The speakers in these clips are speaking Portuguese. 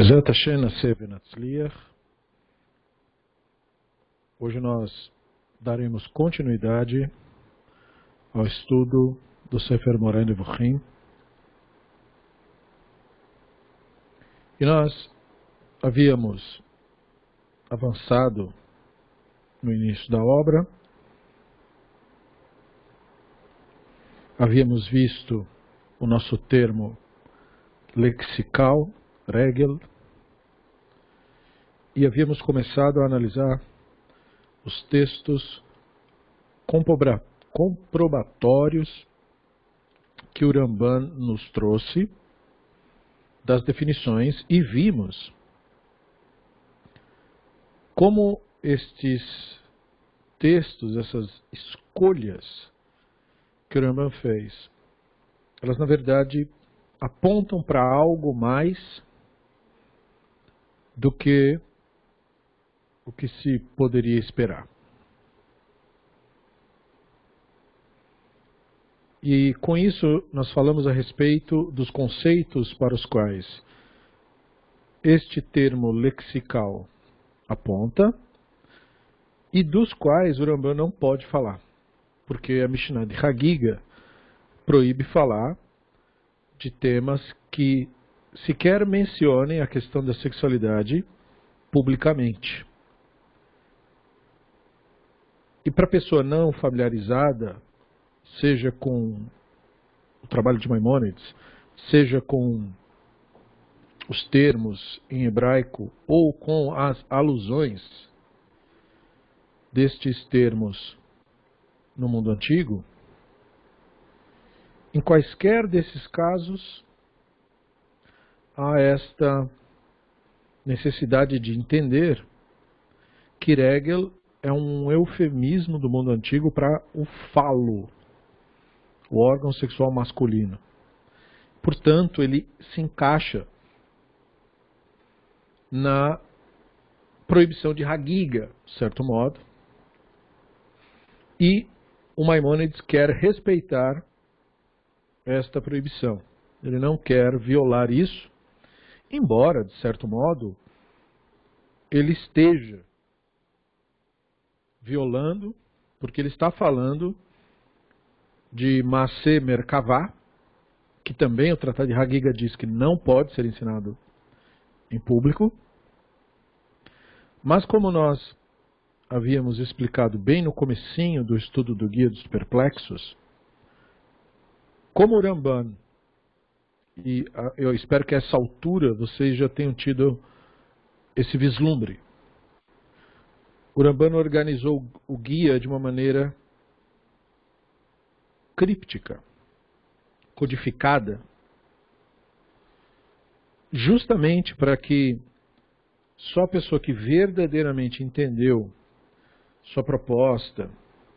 Bezerra Hashem Naseh Benatzliach. Hoje nós daremos continuidade ao estudo do Sefer Moreh Nevuchim. E nós havíamos avançado no início da obra, havíamos visto o nosso termo lexical, regel, e havíamos começado a analisar os textos comprobatórios que o Ramban nos trouxe das definições e vimos como estes textos, essas escolhas que o Ramban fez, elas na verdade apontam para algo mais do que o que se poderia esperar. E com isso nós falamos a respeito dos conceitos para os quais este termo lexical aponta e dos quais o Ramban não pode falar, porque a Mishnah de Hagiga proíbe falar de temas que sequer mencionem a questão da sexualidade publicamente. E para a pessoa não familiarizada, seja com o trabalho de Maimônides, seja com os termos em hebraico ou com as alusões destes termos no mundo antigo, em quaisquer desses casos há esta necessidade de entender que regel é um eufemismo do mundo antigo para o falo, o órgão sexual masculino. Portanto, ele se encaixa na proibição de Hagiga, de certo modo, e o Maimônides quer respeitar esta proibição. Ele não quer violar isso, embora, de certo modo, ele esteja violando, porque ele está falando de Maaseh Merkavah, que também o Tratado de Hagiga diz que não pode ser ensinado em público. Mas como nós havíamos explicado bem no comecinho do estudo do Guia dos Perplexos, como o Ramban, e eu espero que a essa altura vocês já tenham tido esse vislumbre, o Ramban organizou o guia de uma maneira críptica, codificada, justamente para que só a pessoa que verdadeiramente entendeu sua proposta,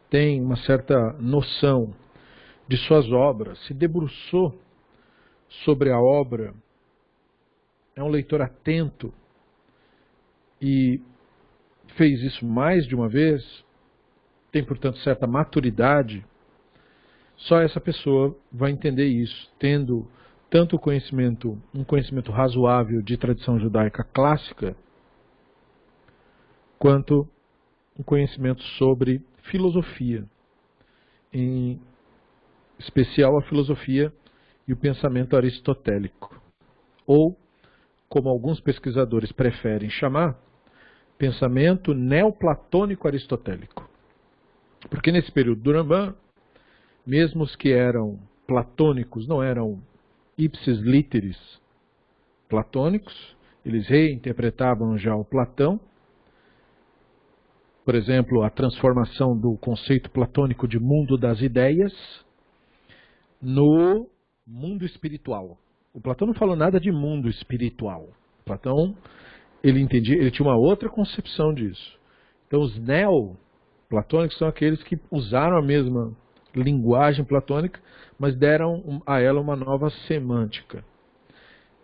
tem uma certa noção de suas obras, se debruçou sobre a obra, é um leitor atento e fez isso mais de uma vez, tem, portanto, certa maturidade, só essa pessoa vai entender isso, tendo tanto um conhecimento razoável de tradição judaica clássica, quanto um conhecimento sobre filosofia, em especial a filosofia e o pensamento aristotélico, ou, como alguns pesquisadores preferem chamar, pensamento neoplatônico aristotélico. Porque nesse período do Ramban, mesmo os que eram platônicos não eram ipsis literis platônicos, eles reinterpretavam já o Platão. Por exemplo, a transformação do conceito platônico de mundo das ideias no mundo espiritual. O Platão não falou nada de mundo espiritual. Platão, ele tinha uma outra concepção disso. Então, os neoplatônicos são aqueles que usaram a mesma linguagem platônica, mas deram a ela uma nova semântica.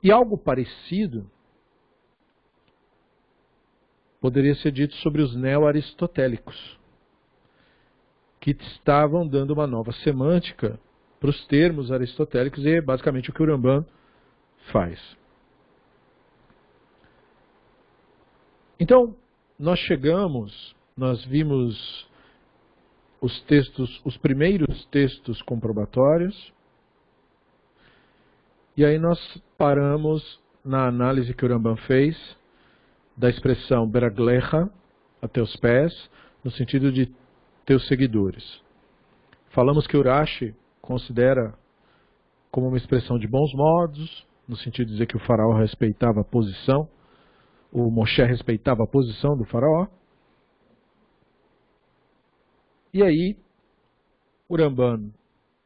E algo parecido poderia ser dito sobre os neo-aristotélicos, que estavam dando uma nova semântica para os termos aristotélicos, e é basicamente o que o Ramban faz. Então, nós vimos os primeiros textos comprobatórios, e aí nós paramos na análise que o Rambam fez da expressão beraglecha, a teus pés, no sentido de teus seguidores. Falamos que o Urashi considera como uma expressão de bons modos, no sentido de dizer que o faraó respeitava a posição, o Moshe respeitava a posição do faraó. E aí, o Ramban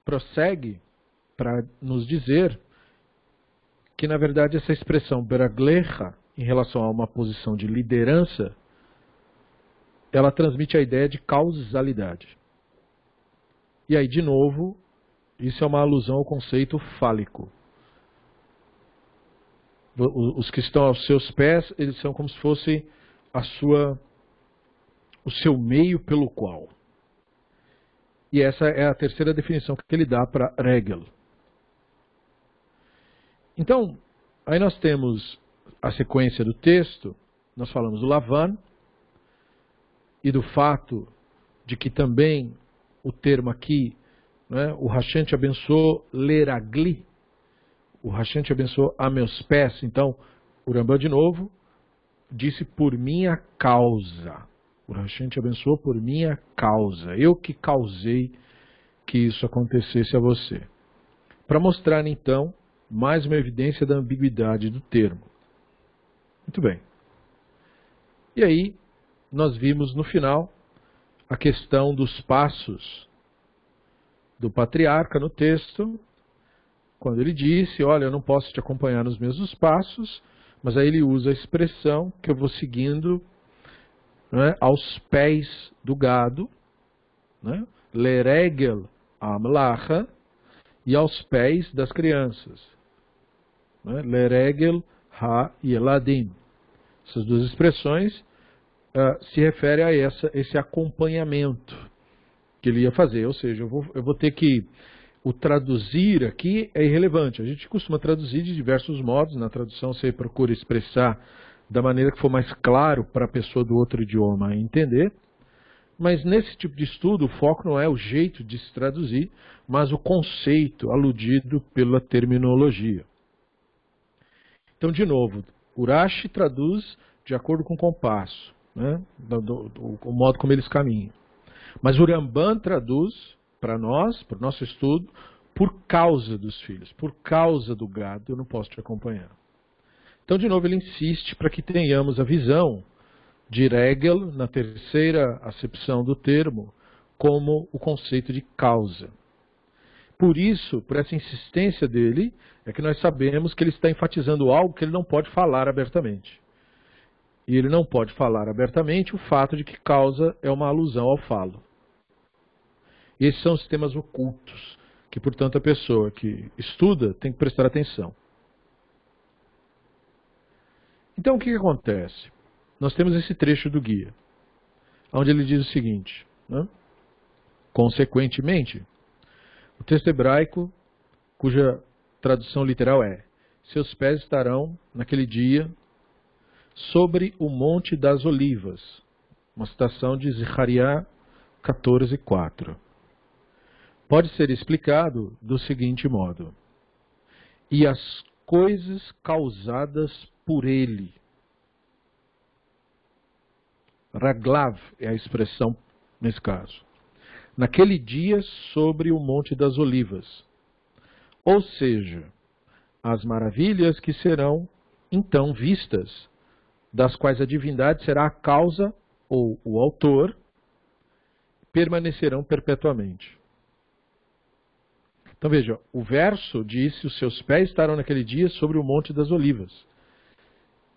prossegue para nos dizer que, na verdade, essa expressão beraglecha, em relação a uma posição de liderança, ela transmite a ideia de causalidade. E aí, de novo, isso é uma alusão ao conceito fálico. Os que estão aos seus pés, eles são como se fosse o seu meio pelo qual. E essa é a terceira definição que ele dá para regel. Então, aí nós temos a sequência do texto, nós falamos do Lavan, e do fato de que também o termo aqui, né, o Hashem te abençoou leragli, o Hashem te abençoou a meus pés. Então, o Rambam de novo disse por minha causa. O Hashem te abençoou por minha causa. Eu que causei que isso acontecesse a você. Para mostrar, então, mais uma evidência da ambiguidade do termo. Muito bem. E aí, nós vimos no final a questão dos passos do patriarca no texto, quando ele disse, olha, eu não posso te acompanhar nos mesmos passos, mas aí ele usa a expressão que eu vou seguindo, né, aos pés do gado, né, leregel amlacha, e aos pés das crianças, né, leregel ha-yeladim. Essas duas expressões se referem a esse acompanhamento que ele ia fazer, ou seja, eu vou ter que... O traduzir aqui é irrelevante. A gente costuma traduzir de diversos modos. Na tradução você procura expressar da maneira que for mais claro para a pessoa do outro idioma entender. Mas nesse tipo de estudo, o foco não é o jeito de se traduzir, mas o conceito aludido pela terminologia. Então, de novo, Urashi traduz de acordo com o compasso, né? O modo como eles caminham. Mas o Ramban traduz para nós, para o nosso estudo, por causa dos filhos, por causa do gado, eu não posso te acompanhar. Então, de novo, ele insiste para que tenhamos a visão de regel, na terceira acepção do termo, como o conceito de causa. Por isso, por essa insistência dele, é que nós sabemos que ele está enfatizando algo que ele não pode falar abertamente. E ele não pode falar abertamente o fato de que causa é uma alusão ao falo. Esses são os temas ocultos, que, portanto, a pessoa que estuda tem que prestar atenção. Então, o que acontece? Nós temos esse trecho do guia, onde ele diz o seguinte, né? Consequentemente, o texto hebraico, cuja tradução literal é: seus pés estarão, naquele dia, sobre o Monte das Olivas. Uma citação de Zechariah 14:4. Pode ser explicado do seguinte modo: e as coisas causadas por ele. Raglav é a expressão nesse caso. Naquele dia sobre o Monte das Olivas. Ou seja, as maravilhas que serão então vistas, das quais a divindade será a causa ou o autor, permanecerão perpetuamente. Então veja, o verso disse, os seus pés estarão naquele dia sobre o Monte das Olivas.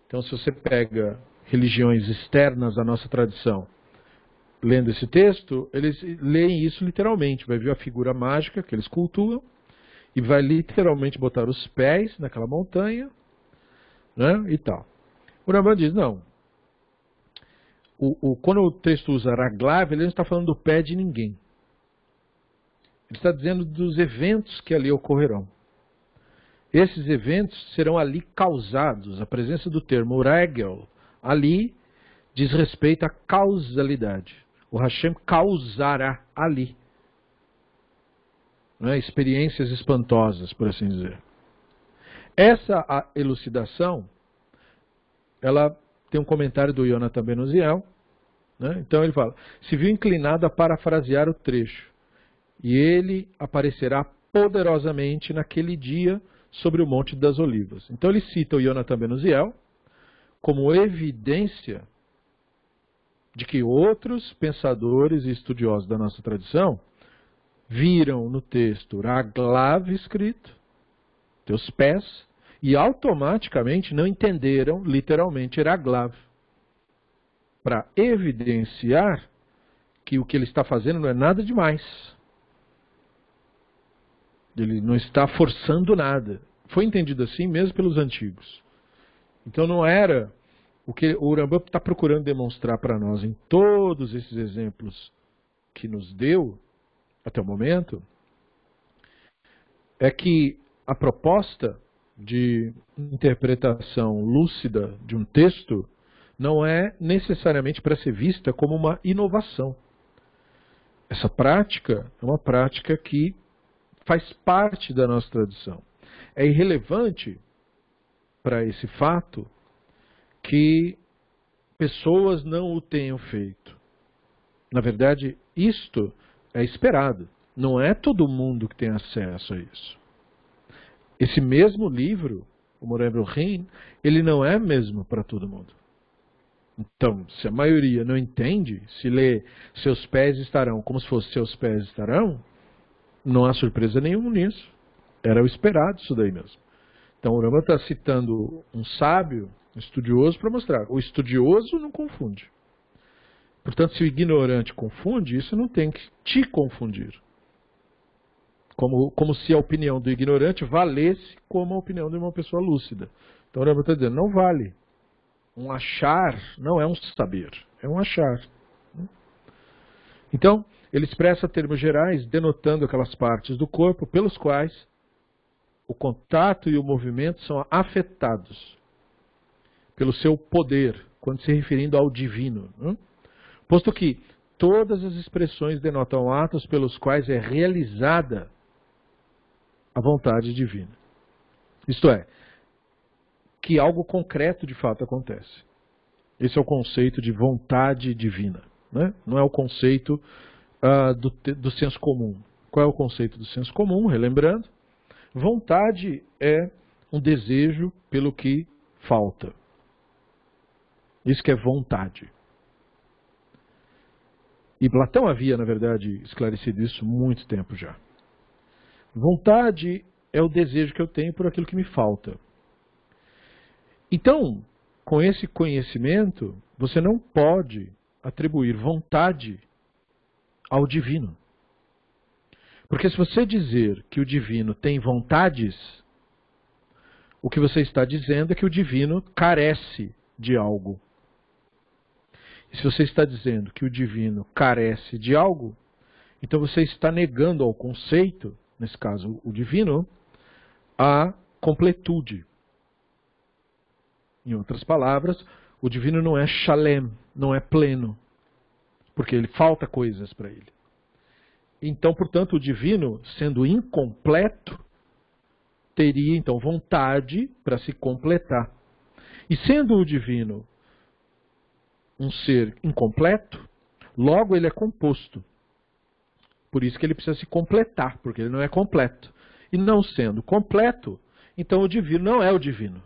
Então se você pega religiões externas à nossa tradição, lendo esse texto, eles leem isso literalmente. Vai ver a figura mágica que eles cultuam e vai literalmente botar os pés naquela montanha, né, e tal. O Rambam diz, não. Quando o texto usa raglav, ele não está falando do pé de ninguém. Ele está dizendo dos eventos que ali ocorrerão. Esses eventos serão ali causados. A presença do termo regel ali diz respeito à causalidade. O Hashem causará ali. Não é? Experiências espantosas, por assim dizer. Essa elucidação, ela tem um comentário do Jonathan Ben Uziel, né? Então ele fala, se viu inclinado a parafrasear o trecho, e ele aparecerá poderosamente naquele dia sobre o Monte das Olivas. Então ele cita o Jonathan Ben Uziel como evidência de que outros pensadores e estudiosos da nossa tradição viram no texto Raglav escrito, teus pés, e automaticamente não entenderam literalmente Raglav, para evidenciar que o que ele está fazendo não é nada demais. Ele não está forçando nada. Foi entendido assim mesmo pelos antigos. Então não era o que o Rambam está procurando demonstrar para nós em todos esses exemplos que nos deu até o momento, é que a proposta de interpretação lúcida de um texto não é necessariamente para ser vista como uma inovação. Essa prática é uma prática que faz parte da nossa tradição. É irrelevante para esse fato que pessoas não o tenham feito. Na verdade, isto é esperado. Não é todo mundo que tem acesso a isso. Esse mesmo livro, o Moreh Nevuchim, ele não é mesmo para todo mundo. Então, se a maioria não entende, se lê seus pés estarão como se fosse seus pés estarão, não há surpresa nenhuma nisso. Era o esperado isso daí mesmo. Então o Rambam está citando um sábio, um estudioso, para mostrar. O estudioso não confunde. Portanto, se o ignorante confunde, isso não tem que te confundir. Como se a opinião do ignorante valesse como a opinião de uma pessoa lúcida. Então o Rambam está dizendo, não vale. Um achar não é um saber, é um achar. Então, ele expressa termos gerais, denotando aquelas partes do corpo pelos quais o contato e o movimento são afetados pelo seu poder, quando se referindo ao divino. Posto que todas as expressões denotam atos pelos quais é realizada a vontade divina. Isto é, que algo concreto de fato acontece. Esse é o conceito de vontade divina. Né? Não é o conceito do senso comum. Qual é o conceito do senso comum? Relembrando, vontade é um desejo pelo que falta. Isso que é vontade. E Platão havia, na verdade, esclarecido isso há muito tempo já. Vontade é o desejo que eu tenho por aquilo que me falta. Então, com esse conhecimento, você não pode atribuir vontade ao divino. Porque se você dizer que o divino tem vontades, o que você está dizendo é que o divino carece de algo. E se você está dizendo que o divino carece de algo, então você está negando ao conceito, nesse caso o divino, a completude. Em outras palavras, o divino não é shalem, não é pleno, porque ele falta coisas para ele. Então, portanto, o divino, sendo incompleto, teria então vontade para se completar. E sendo o divino um ser incompleto, logo ele é composto. Por isso que ele precisa se completar, porque ele não é completo. E não sendo completo, então o divino não é o divino.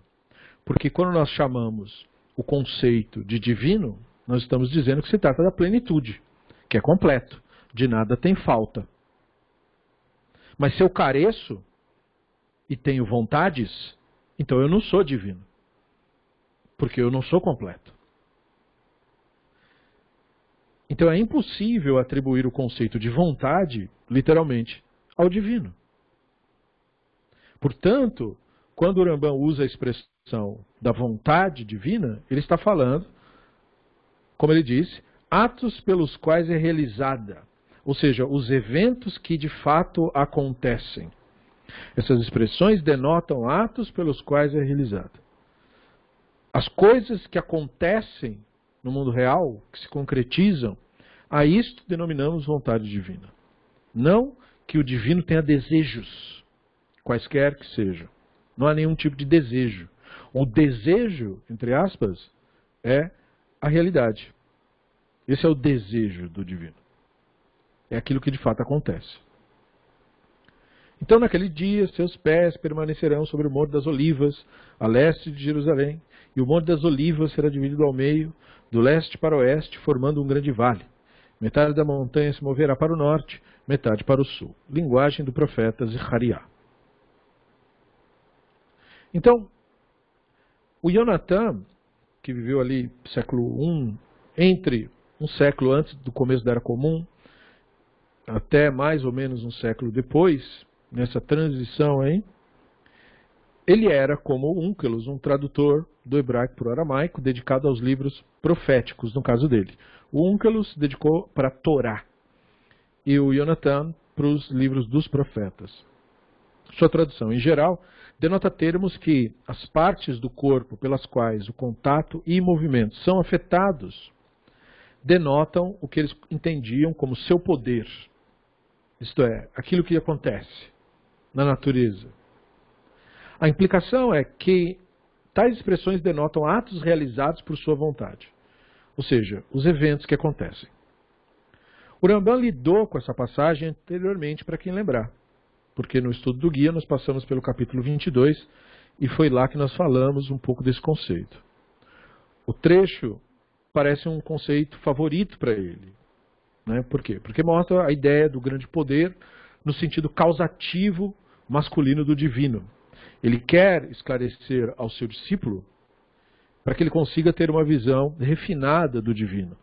Porque quando nós chamamos o conceito de divino, nós estamos dizendo que se trata da plenitude, que é completo, de nada tem falta. Mas se eu careço e tenho vontades, então eu não sou divino, porque eu não sou completo. Então é impossível atribuir o conceito de vontade, literalmente, ao divino. Portanto, quando o Rambam usa a expressão da vontade divina, ele está falando, como ele disse, atos pelos quais é realizada, ou seja, os eventos que de fato acontecem. Essas expressões denotam atos pelos quais é realizada. As coisas que acontecem no mundo real, que se concretizam, a isto denominamos vontade divina. Não que o divino tenha desejos, quaisquer que sejam. Não há nenhum tipo de desejo. O desejo, entre aspas, é a realidade. Esse é o desejo do divino. É aquilo que de fato acontece. Então, naquele dia, seus pés permanecerão sobre o Monte das Olivas, a leste de Jerusalém, e o Monte das Olivas será dividido ao meio, do leste para o oeste, formando um grande vale. Metade da montanha se moverá para o norte, metade para o sul. Linguagem do profeta Zechariah. Então, o Jonatã, que viveu ali século I, entre um século antes do começo da Era Comum, até mais ou menos um século depois, nessa transição aí, ele era como Onkelos, um tradutor do hebraico para o aramaico, dedicado aos livros proféticos, no caso dele. O Onkelos dedicou para a Torá e o Jonatã para os livros dos profetas. Sua tradução, em geral, denota termos que as partes do corpo pelas quais o contato e movimento são afetados denotam o que eles entendiam como seu poder. Isto é, aquilo que acontece na natureza. A implicação é que tais expressões denotam atos realizados por sua vontade, ou seja, os eventos que acontecem. O Rambam lidou com essa passagem anteriormente, para quem lembrar, porque no estudo do guia nós passamos pelo capítulo 22 e foi lá que nós falamos um pouco desse conceito. O trecho parece um conceito favorito para ele. Né? Por quê? Porque mostra a ideia do grande poder no sentido causativo masculino do divino. Ele quer esclarecer ao seu discípulo para que ele consiga ter uma visão refinada do divino.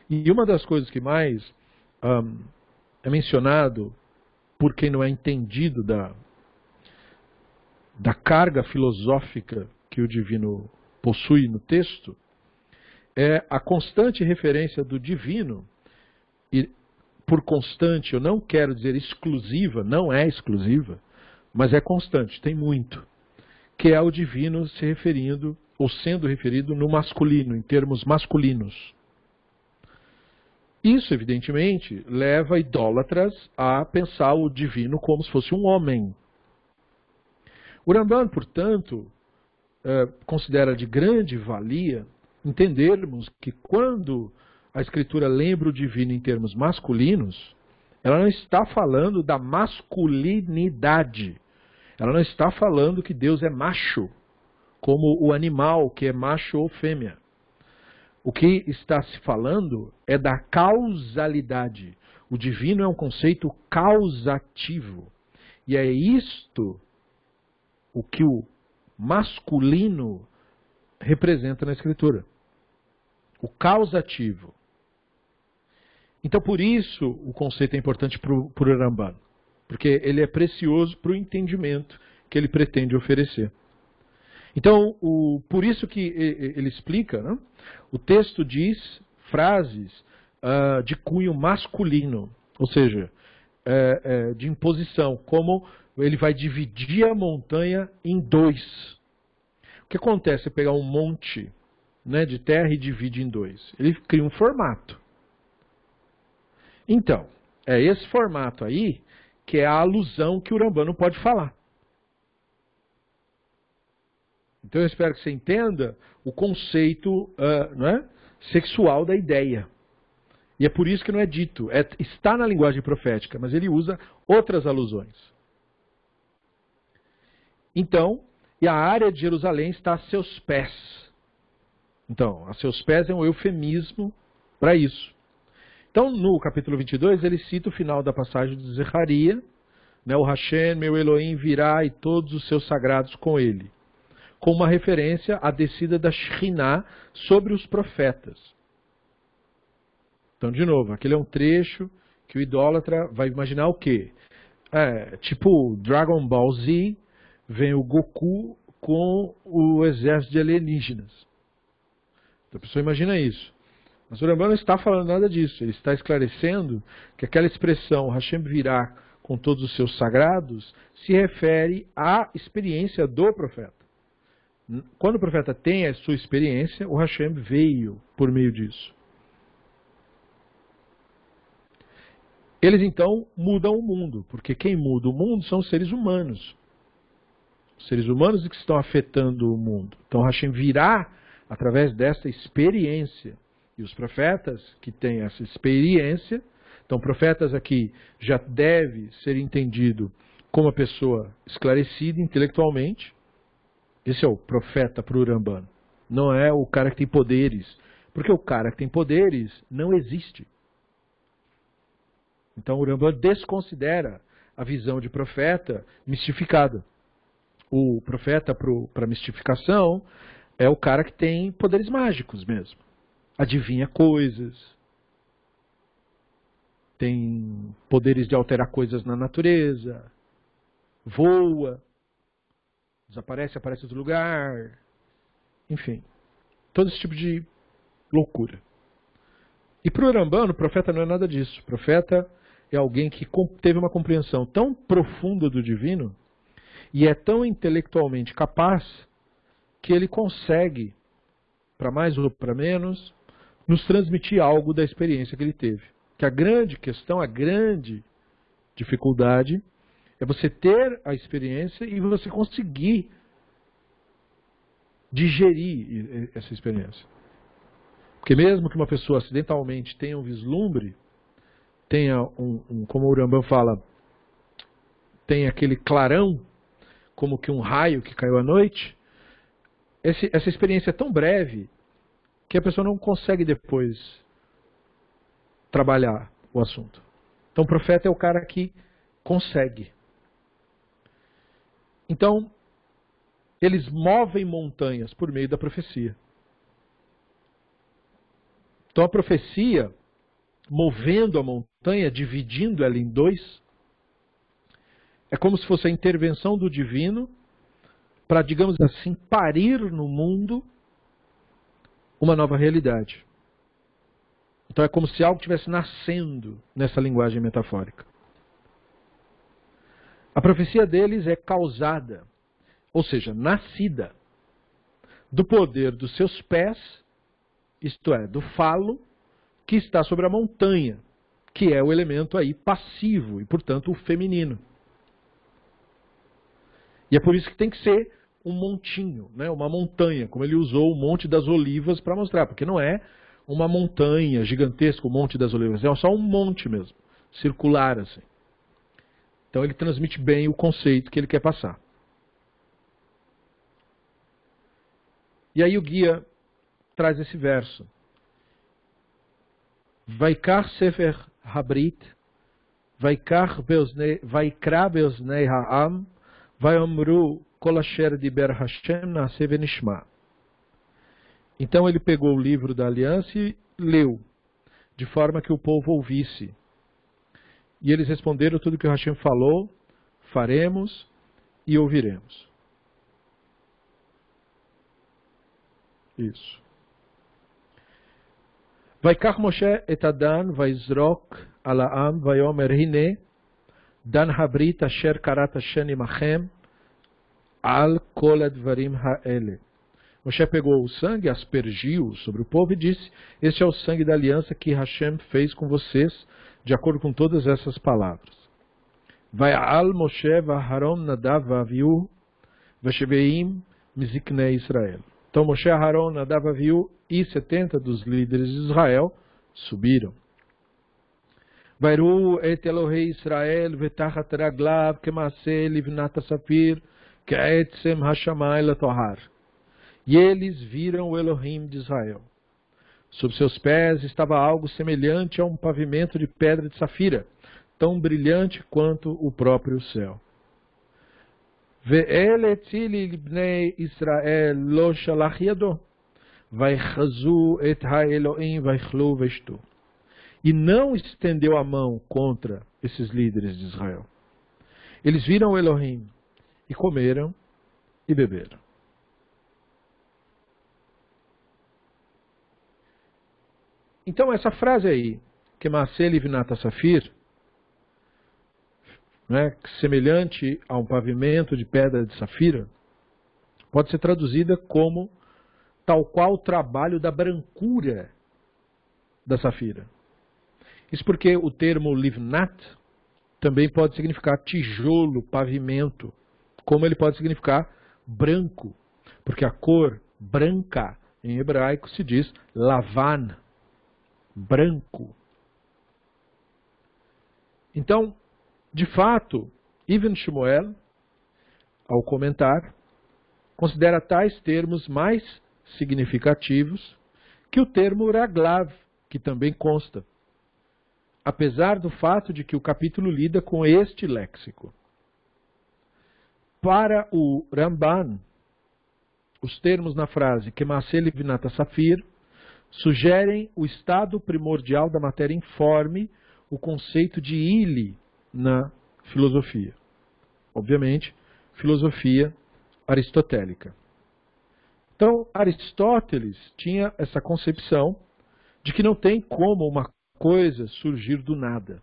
E uma das coisas que mais é mencionado por quem não é entendido da carga filosófica que o divino possui no texto é a constante referência do divino. E por constante eu não quero dizer exclusiva, não é exclusiva, mas é constante, tem muito, que é o divino se referindo, ou sendo referido no masculino, em termos masculinos. Isso, evidentemente, leva idólatras a pensar o divino como se fosse um homem. O Rambam, portanto, considera de grande valia entendermos que quando a Escritura lembra o divino em termos masculinos, ela não está falando da masculinidade. Ela não está falando que Deus é macho, como o animal que é macho ou fêmea. O que está se falando é da causalidade. O divino é um conceito causativo. E é isto o que o masculino representa na Escritura. O causativo. Então, por isso, o conceito é importante para o Rambam. Porque ele é precioso para o entendimento que ele pretende oferecer. Então, por isso que ele explica, né? O texto diz frases de cunho masculino, ou seja, de imposição, como ele vai dividir a montanha em dois. O que acontece é pegar um monte, né, de terra e divide em dois. Ele cria um formato. Então, é esse formato aí que é a alusão que o Rambam não pode falar. Então eu espero que você entenda o conceito sexual da ideia. E é por isso que não é dito. Está na linguagem profética, mas ele usa outras alusões. Então, e a área de Jerusalém está a seus pés. Então, a seus pés é um eufemismo para isso. Então, no capítulo 22, ele cita o final da passagem de Zechariah, né, o Hashem, meu Elohim, virá e todos os seus sagrados com ele, com uma referência à descida da Shekhinah sobre os profetas. Então, de novo, aquele é um trecho que o idólatra vai imaginar o quê? Tipo Dragon Ball Z, vem o Goku com o exército de alienígenas. Então, a pessoa imagina isso. Mas o Rambam não está falando nada disso. Ele está esclarecendo que aquela expressão, Hashem virá com todos os seus sagrados, se refere à experiência do profeta. Quando o profeta tem a sua experiência, o Hashem veio por meio disso. Eles então mudam o mundo, porque quem muda o mundo são os seres humanos. Os seres humanos que estão afetando o mundo. Então Hashem virá através dessa experiência. E os profetas que têm essa experiência, então profetas aqui já deve ser entendido como uma pessoa esclarecida intelectualmente. Esse é o profeta para o Urambano. Não é o cara que tem poderes. Porque o cara que tem poderes não existe. Então o Urambano desconsidera a visão de profeta mistificada. O profeta para a mistificação é o cara que tem poderes mágicos mesmo. Adivinha coisas. Tem poderes de alterar coisas na natureza. Voa. Desaparece, aparece em outro lugar. Enfim. Todo esse tipo de loucura. E para o Urambano, o profeta não é nada disso. O profeta é alguém que teve uma compreensão tão profunda do divino e é tão intelectualmente capaz que ele consegue, para mais ou para menos, nos transmitir algo da experiência que ele teve. Que a grande questão, a grande dificuldade é você ter a experiência e você conseguir digerir essa experiência. Porque mesmo que uma pessoa acidentalmente tenha um vislumbre, tenha como o Urambano fala, tem aquele clarão, como que um raio que caiu à noite, essa experiência é tão breve que a pessoa não consegue depois trabalhar o assunto. Então o profeta é o cara que consegue. Então, eles movem montanhas por meio da profecia. Então a profecia, movendo a montanha, dividindo ela em dois, é como se fosse a intervenção do divino para, digamos assim, parir no mundo uma nova realidade. Então é como se algo estivesse nascendo nessa linguagem metafórica. A profecia deles é causada, ou seja, nascida, do poder dos seus pés, isto é, do falo, que está sobre a montanha, que é o elemento aí passivo e, portanto, o feminino. E é por isso que tem que ser um montinho, né? Uma montanha, como ele usou o Monte das Olivas para mostrar, porque não é uma montanha gigantesca, o Monte das Olivas, é só um monte mesmo, circular assim. Então ele transmite bem o conceito que ele quer passar. E aí o guia traz esse verso. Vaikar Sefer Habrit, Vaikra Beoznei Ha'am, Vayomru Kol Asher Diber Hashem Na'aseh Venishma. Então ele pegou o livro da aliança e leu, de forma que o povo ouvisse. E eles responderam tudo que o Hashem falou, faremos e ouviremos. Isso. Vaikach Moshe et Adan vaizrok al ha'am vayomer hine dan habrit asher karat Hashem imachem al kol advarim ha'ele. Moshe pegou o sangue, aspergiu sobre o povo e disse: este é o sangue da aliança que Hashem fez com vocês, de acordo com todas essas palavras. Vayal Moshe v'Aharon Nadav v'Avihu v'Sheveim miziknei Israel. Então Moshe, Aharon, Nadav, Avihu e 70 dos líderes de Israel subiram. Vairu et Elohei Israel vetachat raglav kemaaseh livnat safir ke'etzem hashamai latohar. E eles viram o Elohim de Israel. Sob seus pés estava algo semelhante a um pavimento de pedra de safira, tão brilhante quanto o próprio céu. Ve'el etzili libnei Israel lo shalach yado, vaichazu et ha'Elohim vaichlu veishtu. E não estendeu a mão contra esses líderes de Israel. Eles viram o Elohim e comeram e beberam. Então essa frase aí, que Maaseh livnat safir, né, semelhante a um pavimento de pedra de safira, Pode ser traduzida como tal qual o trabalho da brancura da safira. Isso porque o termo livnat também pode significar tijolo, pavimento, como ele pode significar branco, porque a cor branca em hebraico se diz lavan, branco. Então, de fato, Ibn Shmuel, ao comentar, considera tais termos mais significativos que o termo raglav, que também consta, apesar do fato de que o capítulo lida com este léxico. Para o Ramban, os termos na frase Kemaaseh Livnat Safir sugerem o estado primordial da matéria informe, o conceito de ili na filosofia. Obviamente, filosofia aristotélica. Então, Aristóteles tinha essa concepção de que não tem como uma coisa surgir do nada.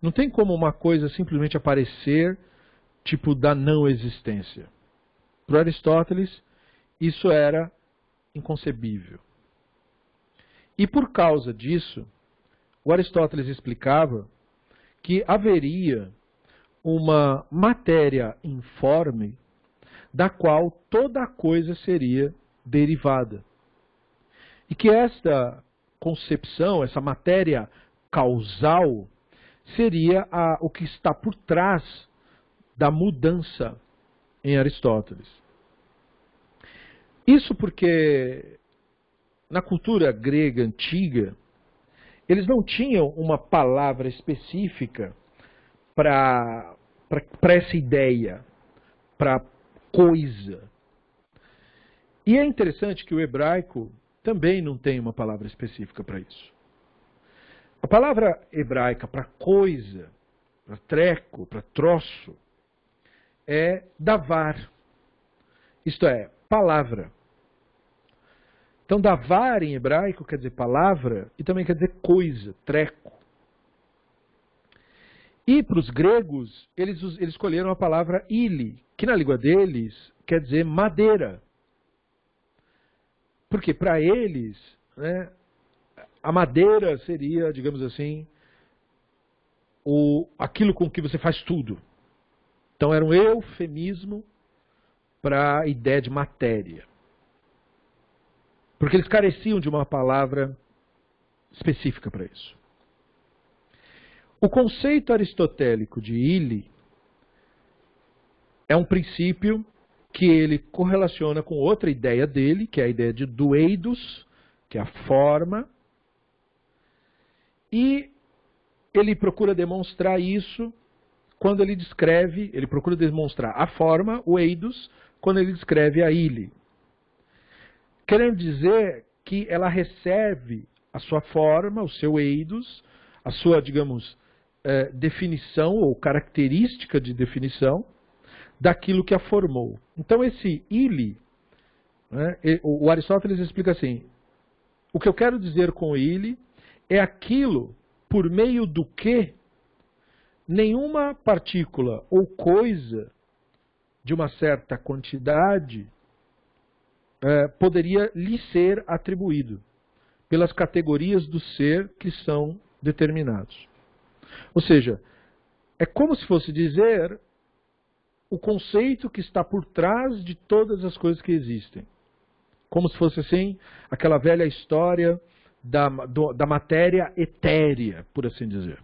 Não tem como uma coisa simplesmente aparecer, tipo da não existência. Para Aristóteles, isso era inconcebível. E por causa disso, o Aristóteles explicava que haveria uma matéria informe da qual toda a coisa seria derivada. E que esta concepção, essa matéria causal, seria o que está por trás da mudança em Aristóteles. Isso porque na cultura grega antiga, eles não tinham uma palavra específica para essa ideia, para coisa. E é interessante que o hebraico também não tem uma palavra específica para isso. A palavra hebraica para coisa, para treco, para troço, é davar. Isto é, palavra. Então, davar em hebraico quer dizer palavra e também quer dizer coisa, treco. E para os gregos, eles escolheram a palavra ili, que na língua deles quer dizer madeira. Porque para eles, né, a madeira seria, digamos assim, aquilo com que você faz tudo. Então era um eufemismo para a ideia de matéria. Porque eles careciam de uma palavra específica para isso. O conceito aristotélico de ili é um princípio que ele correlaciona com outra ideia dele, que é a ideia de dueidos, que é a forma. E ele procura demonstrar isso quando ele procura demonstrar a forma, o eidos, quando ele descreve a ili. Querendo dizer que ela recebe a sua forma, o seu eidos, a sua, digamos, definição ou característica de definição daquilo que a formou. Então esse ili, né, o Aristóteles explica assim, o que eu quero dizer com ili é aquilo por meio do que nenhuma partícula ou coisa de uma certa quantidade poderia lhe ser atribuído pelas categorias do ser que são determinados. Ou seja, é como se fosse dizer o conceito que está por trás de todas as coisas que existem. Como se fosse assim, aquela velha história da matéria etérea, por assim dizer.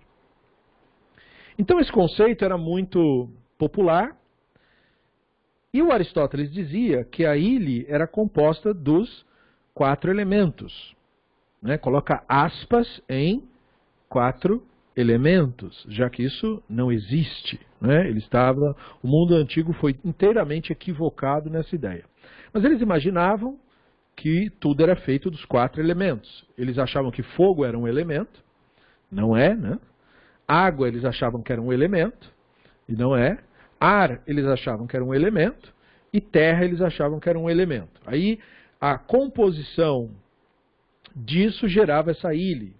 Então esse conceito era muito popular, e o Aristóteles dizia que a ili era composta dos 4 elementos. Né? Coloca aspas em 4 elementos, já que isso não existe. Né? O mundo antigo foi inteiramente equivocado nessa ideia. Mas eles imaginavam que tudo era feito dos 4 elementos. Eles achavam que fogo era um elemento, não é, né? Água eles achavam que era um elemento, e não é. Ar eles achavam que era um elemento, e terra eles achavam que era um elemento. Aí a composição disso gerava essa ili.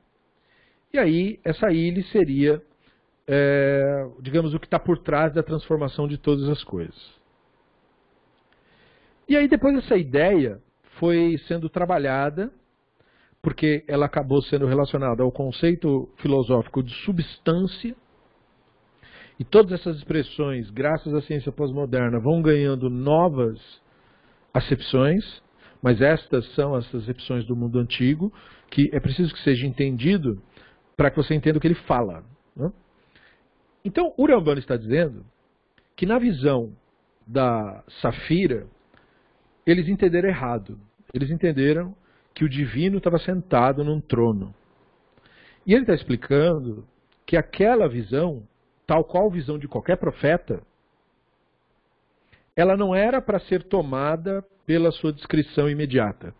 E aí essa ili seria digamos, o que está por trás da transformação de todas as coisas. E aí depois essa ideia foi sendo trabalhada, porque ela acabou sendo relacionada ao conceito filosófico de substância, e todas essas expressões, graças à ciência pós-moderna, vão ganhando novas acepções, mas estas são as acepções do mundo antigo, que é preciso que seja entendido para que você entenda o que ele fala, né? Então, o Urambano está dizendo que na visão da Safira, eles entenderam errado. Eles entenderam que o divino estava sentado num trono. E ele está explicando que aquela visão, tal qual a visão de qualquer profeta, ela não era para ser tomada pela sua descrição imediata.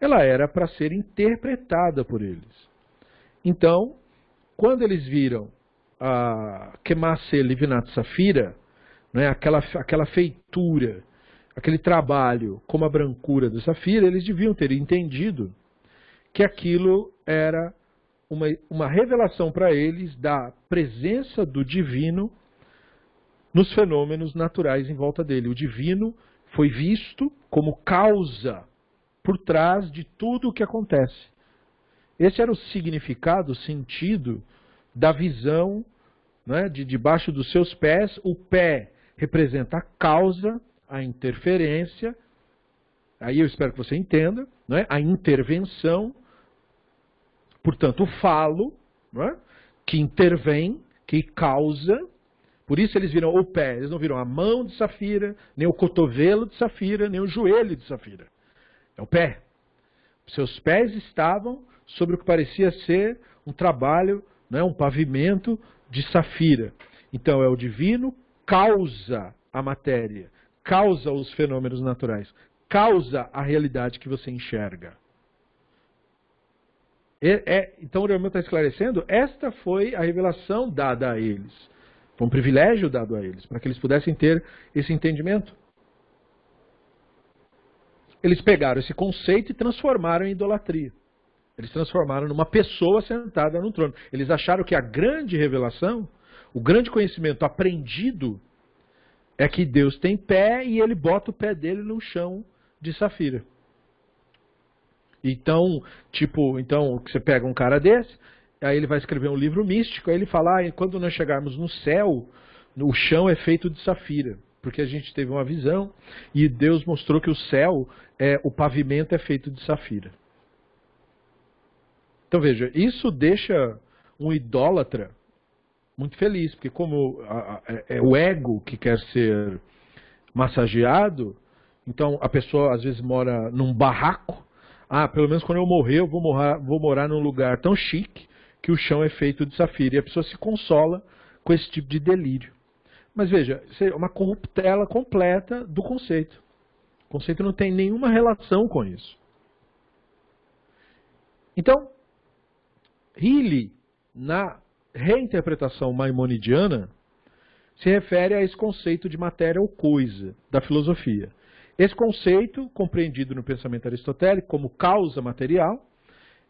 Ela era para ser interpretada por eles. Então, quando eles viram a Kemase Livinat Safira, né, aquela feitura, aquele trabalho como a brancura da Safira, eles deviam ter entendido que aquilo era uma revelação para eles da presença do divino nos fenômenos naturais em volta dele. O divino foi visto como causa por trás de tudo o que acontece. Esse era o significado, o sentido da visão, né, de debaixo dos seus pés. O pé representa a causa, a interferência, aí eu espero que você entenda, né, a intervenção, portanto o falo, né, que intervém, que causa. Por isso eles viram o pé, eles não viram a mão de Safira, nem o cotovelo de Safira, nem o joelho de Safira. É o pé. Seus pés estavam sobre o que parecia ser um trabalho, né, um pavimento de Safira. Então é o divino causa a matéria, causa os fenômenos naturais, causa a realidade que você enxerga. Então o Urambano está esclarecendo, esta foi a revelação dada a eles. Foi um privilégio dado a eles, para que eles pudessem ter esse entendimento. Eles pegaram esse conceito e transformaram em idolatria. Eles transformaram numa pessoa sentada no trono. Eles acharam que a grande revelação, o grande conhecimento aprendido, é que Deus tem pé e ele bota o pé dele no chão de Safira. Então, então você pega um cara desse, aí ele vai escrever um livro místico, aí ele fala, quando nós chegarmos no céu, o chão é feito de Safira, porque a gente teve uma visão e Deus mostrou que o céu, o pavimento é feito de Safira. Então veja, isso deixa um idólatra muito feliz, porque como é o ego que quer ser massageado, então a pessoa às vezes mora num barraco, pelo menos quando eu morrer eu vou morar num lugar tão chique que o chão é feito de Safira, e a pessoa se consola com esse tipo de delírio. Mas veja, isso é uma corruptela completa do conceito. O conceito não tem nenhuma relação com isso. Então, Healy, na reinterpretação maimonidiana, se refere a esse conceito de matéria ou coisa da filosofia. Esse conceito, compreendido no pensamento aristotélico como causa material,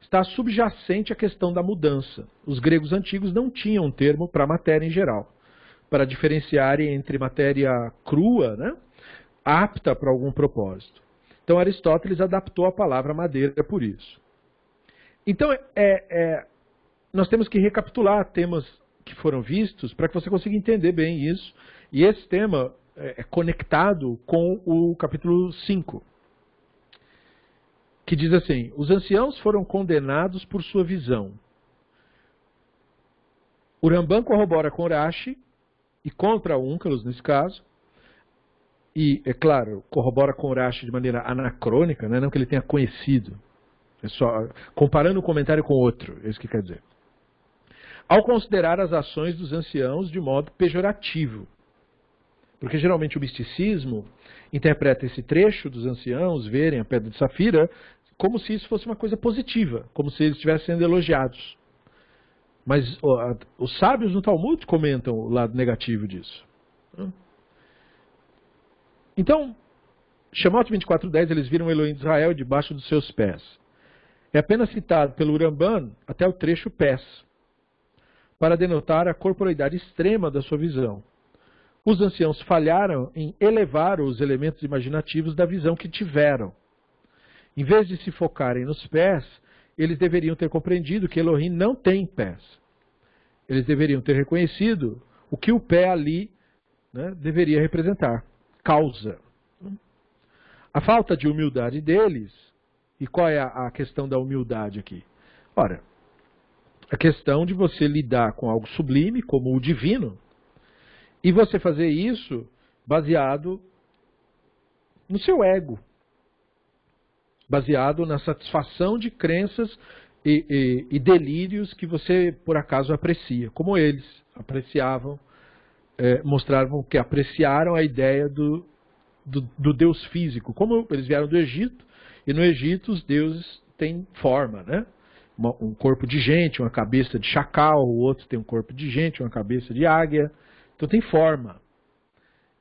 está subjacente à questão da mudança. Os gregos antigos não tinham um termo para matéria em geral, para diferenciarem entre matéria crua, né, apta para algum propósito. Então Aristóteles adaptou a palavra madeira por isso. Então nós temos que recapitular temas que foram vistos para que você consiga entender bem isso. E esse tema é conectado com o capítulo 5, que diz assim: os anciãos foram condenados por sua visão. Urambano corrobora com Urashi e contra Onkelos nesse caso. E, é claro, corrobora com Urashi de maneira anacrônica, né? Não que ele tenha conhecido. É só comparando um comentário com outro, é isso que quer dizer. Ao considerar as ações dos anciãos de modo pejorativo. Porque geralmente o misticismo interpreta esse trecho dos anciãos verem a pedra de Safira como se isso fosse uma coisa positiva, como se eles estivessem sendo elogiados. Mas os sábios no Talmud comentam o lado negativo disso. Então, Shemot 24:10, eles viram o Elohim de Israel debaixo dos seus pés. É apenas citado pelo Urambano até o trecho pés. para denotar a corporeidade extrema da sua visão. Os anciãos falharam em elevar os elementos imaginativos da visão que tiveram. Em vez de se focarem nos pés, eles deveriam ter compreendido que Elohim não tem pés. Eles deveriam ter reconhecido o que o pé ali, né, deveria representar, causa. A falta de humildade deles, e qual é a questão da humildade aqui? Ora, a questão de você lidar com algo sublime, como o divino, e você fazer isso baseado no seu ego, baseado na satisfação de crenças e delírios que você, por acaso, aprecia, como eles apreciavam, mostravam que apreciaram a ideia do Deus físico. Como eles vieram do Egito, e no Egito os deuses têm forma, né? Um corpo de gente, uma cabeça de chacal, o outro tem um corpo de gente, uma cabeça de águia. Então tem forma.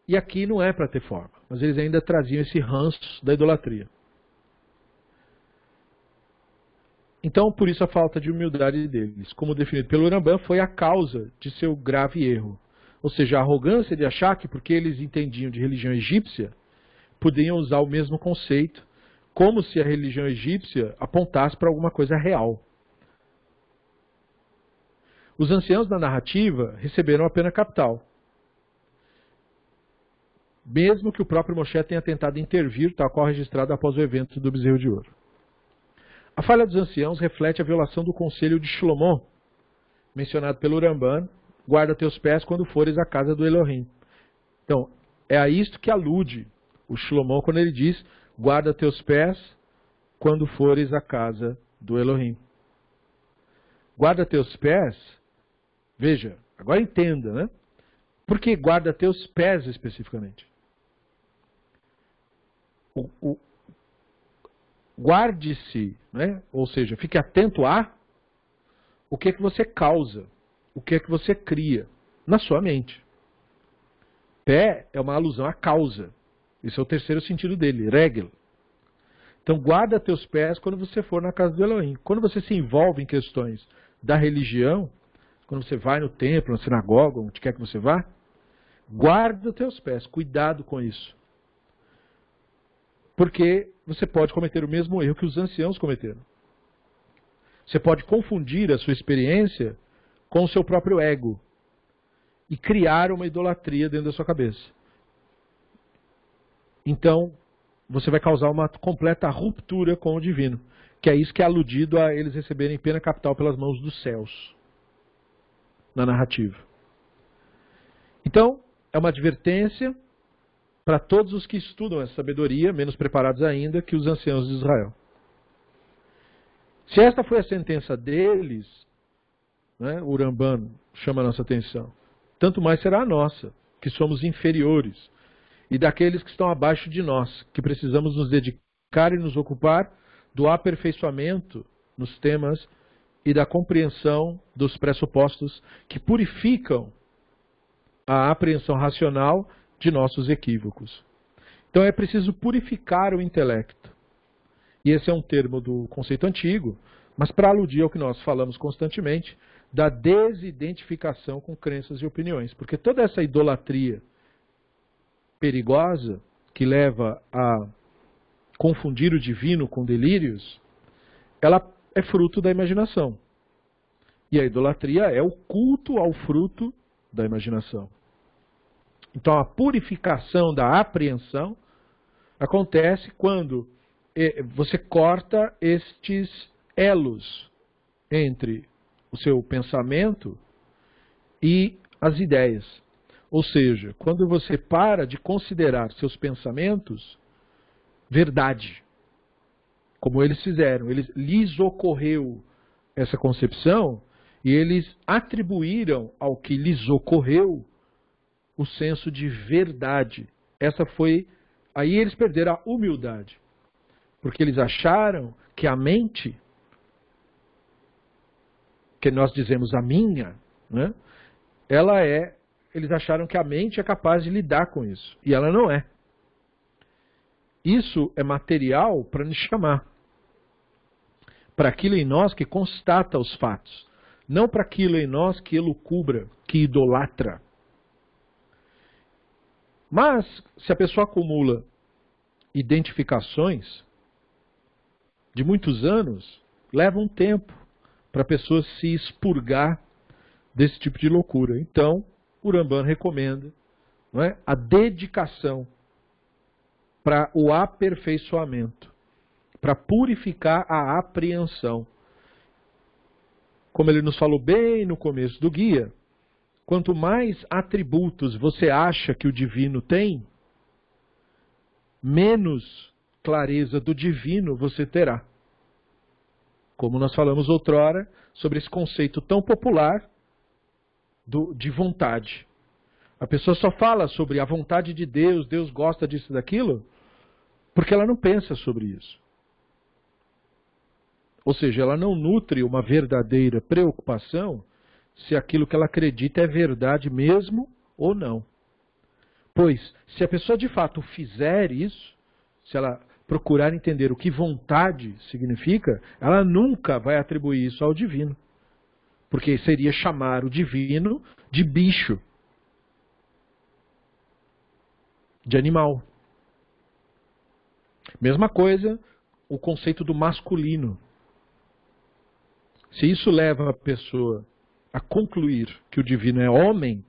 E aqui não é para ter forma, mas eles ainda traziam esse ranço da idolatria. Então, por isso a falta de humildade deles, como definido pelo Rambam, foi a causa de seu grave erro. Ou seja, a arrogância de achar que porque eles entendiam de religião egípcia, podiam usar o mesmo conceito, como se a religião egípcia apontasse para alguma coisa real. Os anciãos da narrativa receberam a pena capital. Mesmo que o próprio Moshe tenha tentado intervir, tal qual registrado após o evento do bezerro de ouro. A falha dos anciãos reflete a violação do conselho de Shlomo, mencionado pelo Ramban, guarda teus pés quando fores à casa do Elohim. Então, é a isto que alude o Shlomo quando ele diz, guarda teus pés quando fores à casa do Elohim. Guarda teus pés, veja, agora entenda, né? Por que guarda teus pés especificamente? Guarde-se, né? Ou seja, fique atento a o que é que você causa, o que é que você cria na sua mente. Pé é uma alusão à causa. Esse é o terceiro sentido dele, regel. Então guarda teus pés quando você for na casa do Elohim. Quando você se envolve em questões da religião, quando você vai no templo, na sinagoga, onde quer que você vá, guarda teus pés, cuidado com isso. Porque você pode cometer o mesmo erro que os anciãos cometeram. Você pode confundir a sua experiência com o seu próprio ego e criar uma idolatria dentro da sua cabeça. Então, você vai causar uma completa ruptura com o divino, que é isso que é aludido a eles receberem pena capital pelas mãos dos céus, na narrativa. Então, é uma advertência para todos os que estudam essa sabedoria, menos preparados ainda que os anciãos de Israel. Se esta foi a sentença deles, né, o Ramban chama a nossa atenção, tanto mais será a nossa, que somos inferiores, e daqueles que estão abaixo de nós, que precisamos nos dedicar e nos ocupar do aperfeiçoamento nos temas e da compreensão dos pressupostos que purificam a apreensão racional de nossos equívocos. Então é preciso purificar o intelecto. E esse é um termo do conceito antigo, mas para aludir ao que nós falamos constantemente, da desidentificação com crenças e opiniões. Porque toda essa idolatria perigosa, que leva a confundir o divino com delírios, ela é fruto da imaginação. E a idolatria é o culto ao fruto da imaginação. Então a purificação da apreensão acontece quando você corta estes elos entre o seu pensamento e as ideias. Ou seja, quando você para de considerar seus pensamentos verdade, como eles fizeram, lhes ocorreu essa concepção e eles atribuíram ao que lhes ocorreu o senso de verdade. Aí eles perderam a humildade, porque eles acharam que a mente, que nós dizemos a minha, né, eles acharam que a mente é capaz de lidar com isso, e ela não é. Isso é material para nos chamar, para aquilo em nós que constata os fatos. não para aquilo em nós que elucubra, que idolatra. Mas, se a pessoa acumula identificações de muitos anos, leva um tempo para a pessoa se expurgar desse tipo de loucura. Então, o Rambam recomenda, não é, a dedicação para o aperfeiçoamento, para purificar a apreensão. Como ele nos falou bem no começo do guia, quanto mais atributos você acha que o divino tem, menos clareza do divino você terá. Como nós falamos outrora sobre esse conceito tão popular de vontade. A pessoa só fala sobre a vontade de Deus, Deus gosta disso e daquilo, porque ela não pensa sobre isso. Ou seja, ela não nutre uma verdadeira preocupação se aquilo que ela acredita é verdade mesmo ou não. Pois, se a pessoa de fato fizer isso, se ela procurar entender o que vontade significa, ela nunca vai atribuir isso ao divino. Porque seria chamar o divino de bicho, de animal. Mesma coisa, o conceito do masculino. Se isso leva a pessoa a concluir que o divino é homem,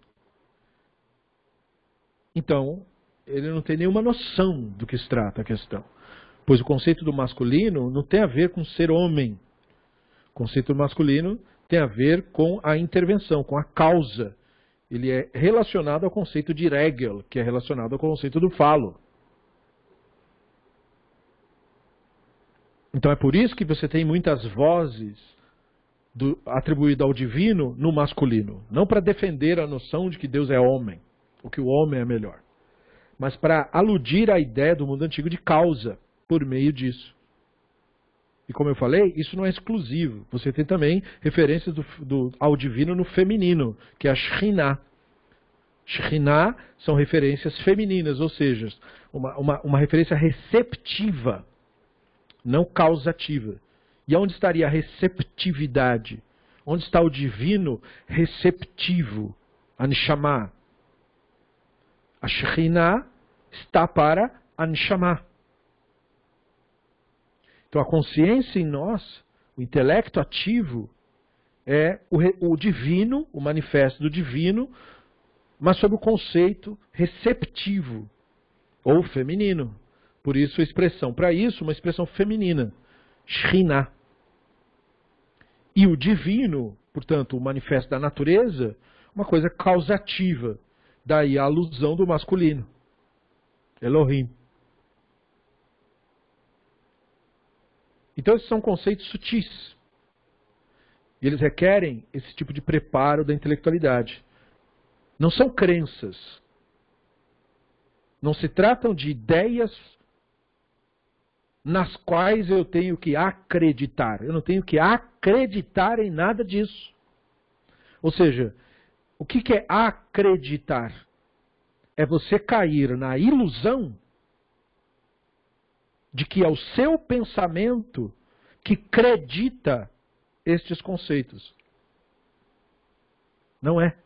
então ele não tem nenhuma noção do que se trata a questão. Pois o conceito do masculino não tem a ver com ser homem. O conceito do masculino tem a ver com a intervenção, com a causa. Ele é relacionado ao conceito de Regel, que é relacionado ao conceito do falo. Então é por isso que você tem muitas vozes atribuídas ao divino no masculino. Não para defender a noção de que Deus é homem, ou que o homem é melhor. Mas para aludir à ideia do mundo antigo de causa, por meio disso. E como eu falei, isso não é exclusivo. Você tem também referências ao divino no feminino, que é a Shekhinah. Shekhinah são referências femininas, ou seja, uma referência receptiva, não causativa. E onde estaria a receptividade? Onde está o divino receptivo? A Neshama. A Shekhinah está para a Neshama. Então a consciência em nós, o intelecto ativo, é o divino, o manifesto do divino, mas sob o conceito receptivo, ou feminino. Por isso a expressão para isso, uma expressão feminina, Shekhinah. E o divino, portanto, o manifesto da natureza, uma coisa causativa. Daí a alusão do masculino, Elohim. Então esses são conceitos sutis. E eles requerem esse tipo de preparo da intelectualidade. Não são crenças. Não se tratam de ideias nas quais eu tenho que acreditar. Eu não tenho que acreditar em nada disso. Ou seja, o que é acreditar? É você cair na ilusão de que é o seu pensamento que acredita estes conceitos. Não é.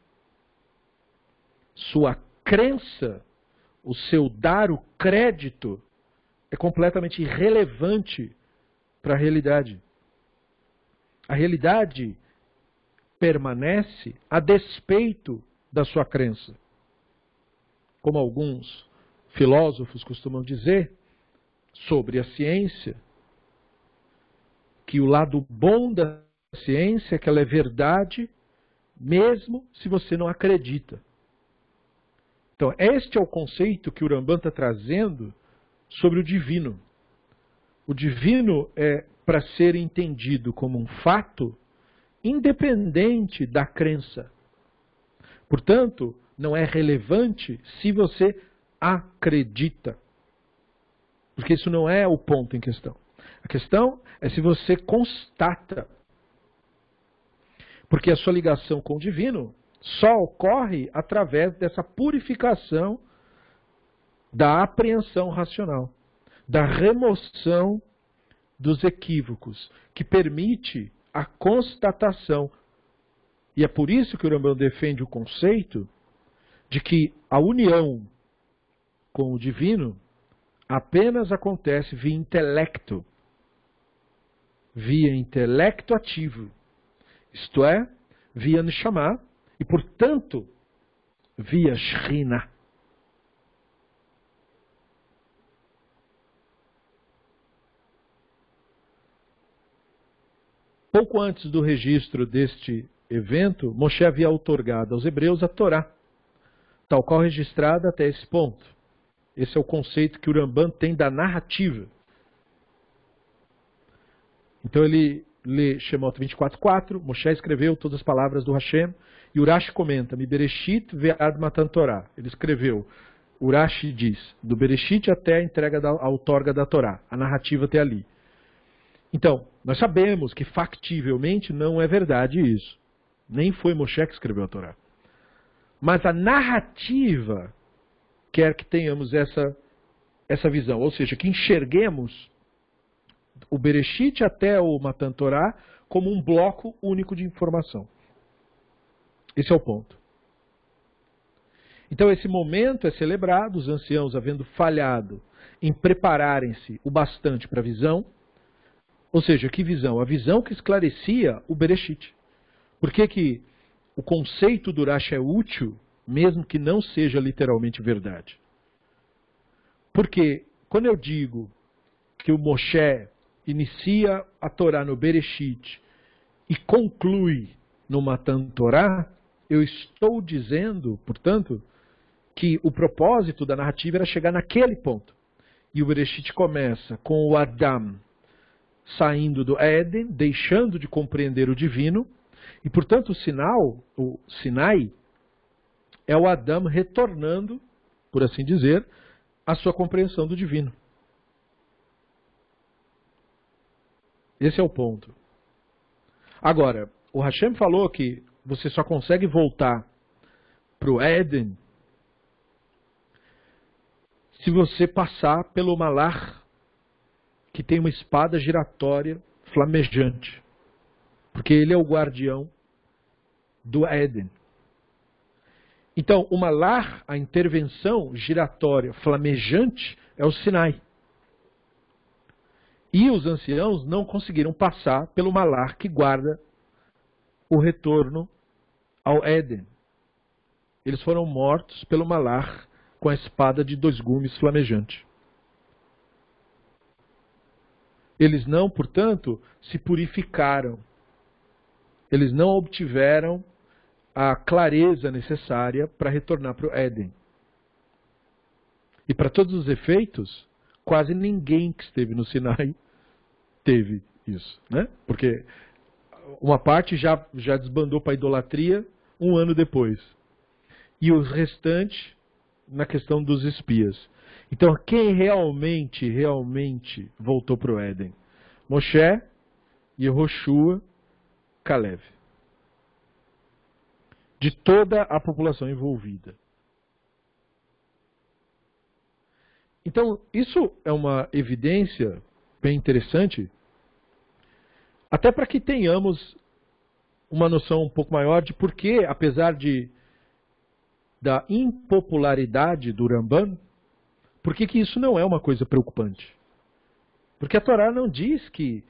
Sua crença, o seu dar o crédito, é completamente irrelevante para a realidade. A realidade permanece a despeito da sua crença. Como alguns filósofos costumam dizer sobre a ciência, que o lado bom da ciência é que ela é verdade, mesmo se você não acredita. Então, este é o conceito que o Rambam está trazendo sobre o divino. O divino é para ser entendido como um fato independente da crença. Portanto, não é relevante se você acredita. Porque isso não é o ponto em questão. A questão é se você constata. Porque a sua ligação com o divino só ocorre através dessa purificação da apreensão racional, da remoção dos equívocos, que permite a constatação E é por isso que o Rambam defende o conceito de que a união com o divino apenas acontece via intelecto ativo, isto é, via Neshama e, portanto, via Shekhinah. Pouco antes do registro deste evento, Moshe havia outorgado aos hebreus a Torá, tal qual registrada até esse ponto. Esse é o conceito que o Rambam tem da narrativa. Então ele lê Shemot 24:4, Moshe escreveu todas as palavras do Hashem, e Urashi comenta, Mi Bereshit ve'ad matan Torá. Ele escreveu, Urashi diz, do Bereshit até a entrega a outorga da Torá, a narrativa até ali. Então, nós sabemos que factivelmente não é verdade isso. Nem foi Moshe que escreveu a Torá. Mas a narrativa quer que tenhamos essa visão, ou seja, que enxerguemos o Bereshit até o Matan Torá como um bloco único de informação. Esse é o ponto. Então esse momento é celebrado, os anciãos havendo falhado em prepararem-se o bastante para a visão. Ou seja, que visão? A visão que esclarecia o Bereshit. Por que o conceito do Urashi é útil, mesmo que não seja literalmente verdade? Porque quando eu digo que o Moshe inicia a Torá no Bereshit e conclui no Matan Torá, eu estou dizendo, portanto, que o propósito da narrativa era chegar naquele ponto. E o Bereshit começa com o Adam saindo do Éden, deixando de compreender o divino, e portanto o Sinai, é o Adam retornando, por assim dizer, à sua compreensão do divino. Esse é o ponto. Agora, o Hashem falou que você só consegue voltar para o Éden se você passar pelo Malach, que tem uma espada giratória flamejante. Porque ele é o guardião do Éden. Então, o Malach, a intervenção giratória flamejante, é o Sinai. E os anciãos não conseguiram passar pelo Malach que guarda o retorno ao Éden. Eles foram mortos pelo Malach com a espada de 2 gumes flamejante. Eles não, portanto, se purificaram. Eles não obtiveram a clareza necessária para retornar para o Éden. E para todos os efeitos, quase ninguém que esteve no Sinai teve isso, né? Porque uma parte já desbandou para a idolatria 1 ano depois. E os restantes na questão dos espias. Então, quem realmente voltou para o Éden? Moshe, Yehoshua, Caleb. De toda a população envolvida. Então, isso é uma evidência bem interessante, até para que tenhamos uma noção um pouco maior de por que, apesar da impopularidade do Rambam, por que isso não é uma coisa preocupante? Porque a Torá não diz que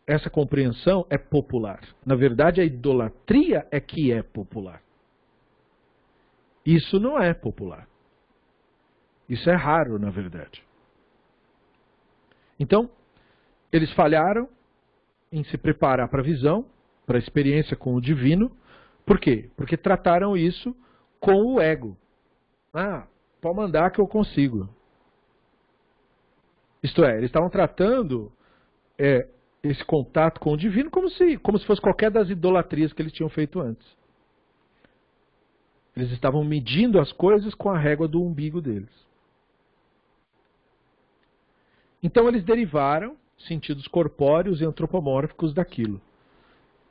essa compreensão é popular. Na verdade, a idolatria é que é popular. Isso não é popular. Isso é raro, na verdade. Então, eles falharam em se preparar para a visão, para a experiência com o divino. Por quê? Porque trataram isso com o ego. Ah, pode mandar que eu consigo. Isto é, eles estavam tratando esse contato com o divino como se fosse qualquer das idolatrias que eles tinham feito antes. Eles estavam medindo as coisas com a régua do umbigo deles. Então eles derivaram sentidos corpóreos e antropomórficos daquilo.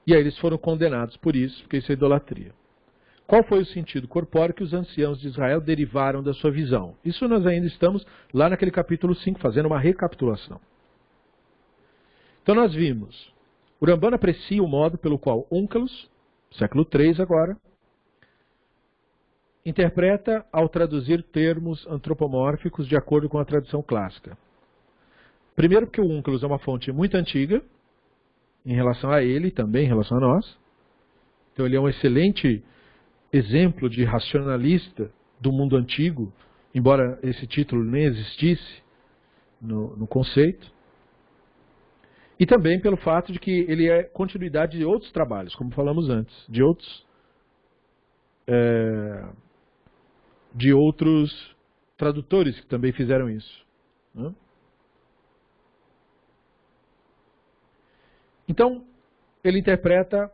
E aí eles foram condenados por isso, porque isso é idolatria. Qual foi o sentido corpóreo que os anciãos de Israel derivaram da sua visão? Isso nós ainda estamos lá naquele capítulo 5, fazendo uma recapitulação. Então nós vimos, o Rambam aprecia o modo pelo qual Onkelos século III agora, interpreta ao traduzir termos antropomórficos de acordo com a tradição clássica. Primeiro porque o Onkelos é uma fonte muito antiga, em relação a ele, também em relação a nós. Então ele é um excelente exemplo de racionalista do mundo antigo, embora esse título nem existisse no conceito. E também pelo fato de que ele é continuidade de outros trabalhos, como falamos antes, de outros tradutores que também fizeram isso, né? Então, ele interpreta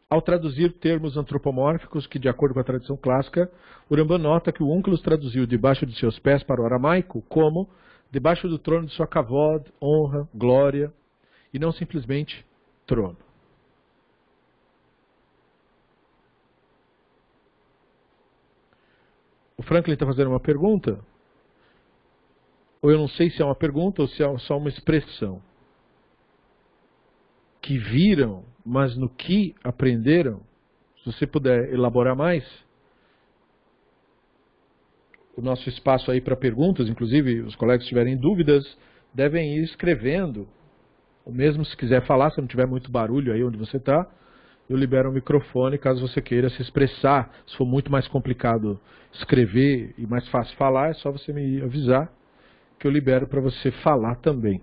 ao traduzir termos antropomórficos que, de acordo com a tradição clássica, o Rambam nota que o Onkelos traduziu debaixo de seus pés para o aramaico como debaixo do trono de sua kavod, honra, glória, e não simplesmente trono. O Franklin está fazendo uma pergunta, ou eu não sei se é uma pergunta ou se é só uma expressão. Que viram, mas no que aprenderam, se você puder elaborar mais, o nosso espaço aí para perguntas, inclusive os colegas que tiverem dúvidas, devem ir escrevendo, ou mesmo se quiser falar, se não tiver muito barulho aí onde você está, eu libero o microfone caso você queira se expressar. Se for muito mais complicado escrever e mais fácil falar, é só você me avisar que eu libero para você falar também.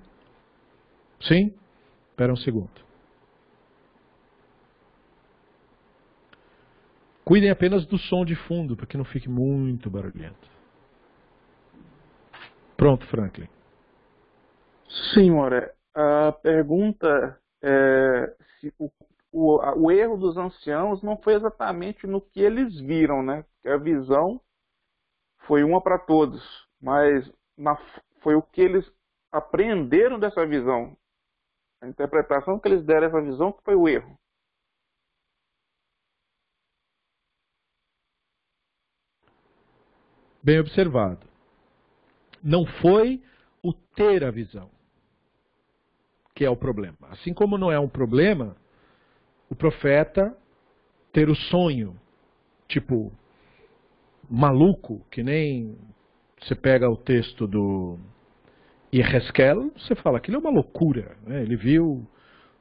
Sim? Espera um segundo. Cuidem apenas do som de fundo, para que não fique muito barulhento. Pronto, Franklin. Sim, Moré. A pergunta é se o erro dos anciãos não foi exatamente no que eles viram, né? Porque a visão foi uma para todos, mas foi o que eles aprenderam dessa visão. A interpretação que eles deram dessa visão que foi o erro. Bem observado. Não foi o ter a visão que é o problema. Assim como não é um problema o profeta ter o sonho, tipo, maluco, que nem você pega o texto do Yehezkel, você fala, aquilo é uma loucura, né? Ele viu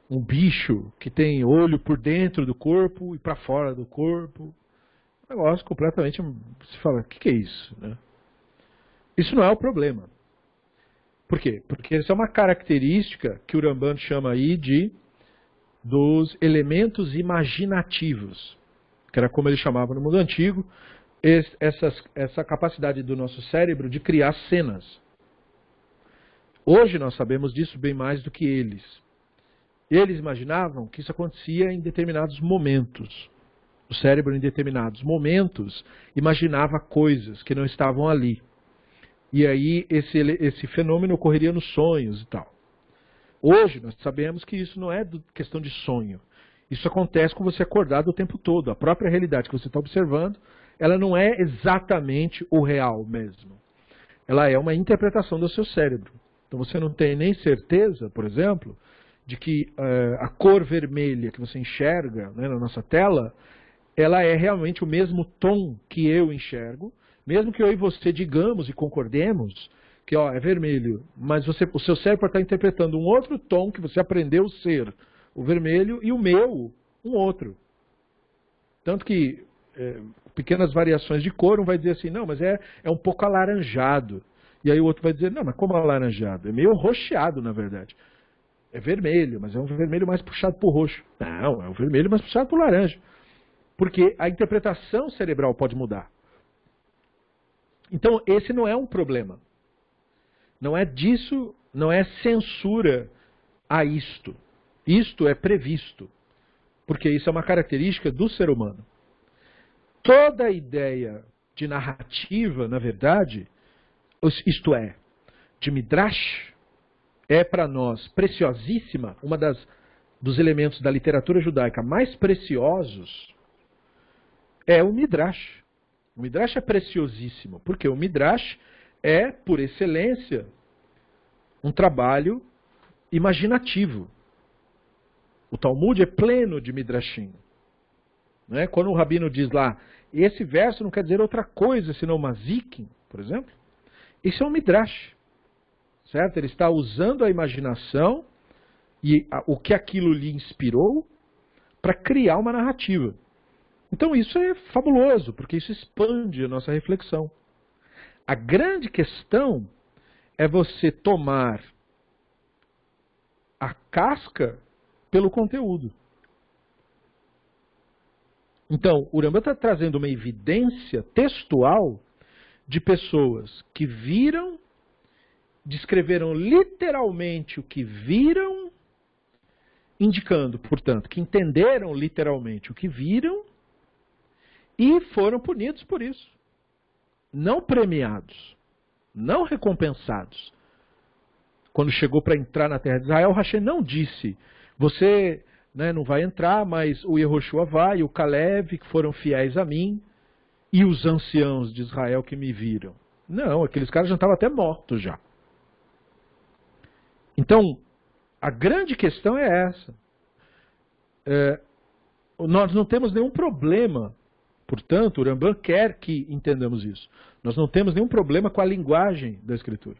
um bicho que tem olho por dentro do corpo e para fora do corpo. Um negócio completamente, você fala, o que é isso, né? Isso não é o problema. Por quê? Porque essa é uma característica que o Rambam chama aí dos elementos imaginativos, que era como ele chamava no mundo antigo, essa capacidade do nosso cérebro de criar cenas. Hoje nós sabemos disso bem mais do que eles. Eles imaginavam que isso acontecia em determinados momentos. O cérebro, em determinados momentos, imaginava coisas que não estavam ali. E aí esse fenômeno ocorreria nos sonhos e tal. Hoje nós sabemos que isso não é questão de sonho. Isso acontece com você acordado o tempo todo. A própria realidade que você está observando, ela não é exatamente o real mesmo. Ela é uma interpretação do seu cérebro. Então você não tem nem certeza, por exemplo, de que a cor vermelha que você enxerga, né, na nossa tela, ela é realmente o mesmo tom que eu enxergo, mesmo que eu e você digamos e concordemos que é vermelho, mas o seu cérebro está interpretando um outro tom que você aprendeu ser o vermelho e o meu um outro. Tanto que pequenas variações de cor, um vai dizer assim, não, mas é um pouco alaranjado. E aí o outro vai dizer, não, mas como alaranjado? É meio roxeado, na verdade. É vermelho, mas é um vermelho mais puxado para o roxo. Não, é um vermelho mais puxado para o laranja. Porque a interpretação cerebral pode mudar. Então, esse não é um problema. Não é disso, não é censura a isto. Isto é previsto. Porque isso é uma característica do ser humano. Toda ideia de narrativa, na verdade, isto é, de Midrash, é para nós preciosíssima, dos elementos da literatura judaica mais preciosos é o Midrash. O Midrash é preciosíssimo, porque o Midrash é, por excelência, um trabalho imaginativo. O Talmud é pleno de midrashim. Né? Quando o rabino diz lá, esse verso não quer dizer outra coisa senão mazikim, por exemplo, isso é um midrash. Certo? Ele está usando a imaginação e o que aquilo lhe inspirou para criar uma narrativa. Então isso é fabuloso, porque isso expande a nossa reflexão. A grande questão é você tomar a casca pelo conteúdo. Então, o Rambam está trazendo uma evidência textual de pessoas que viram, descreveram literalmente o que viram, indicando, portanto, que entenderam literalmente o que viram e foram punidos por isso. Não premiados, não recompensados. Quando chegou para entrar na terra de Israel, Hashem não disse, você não vai entrar, mas o Yehoshua vai, o Caleb, que foram fiéis a mim, e os anciãos de Israel que me viram. Não, aqueles caras já estavam até mortos já. Então, a grande questão é essa. Nós não temos nenhum problema, portanto, o Rambam quer que entendamos isso. Nós não temos nenhum problema com a linguagem da Escritura.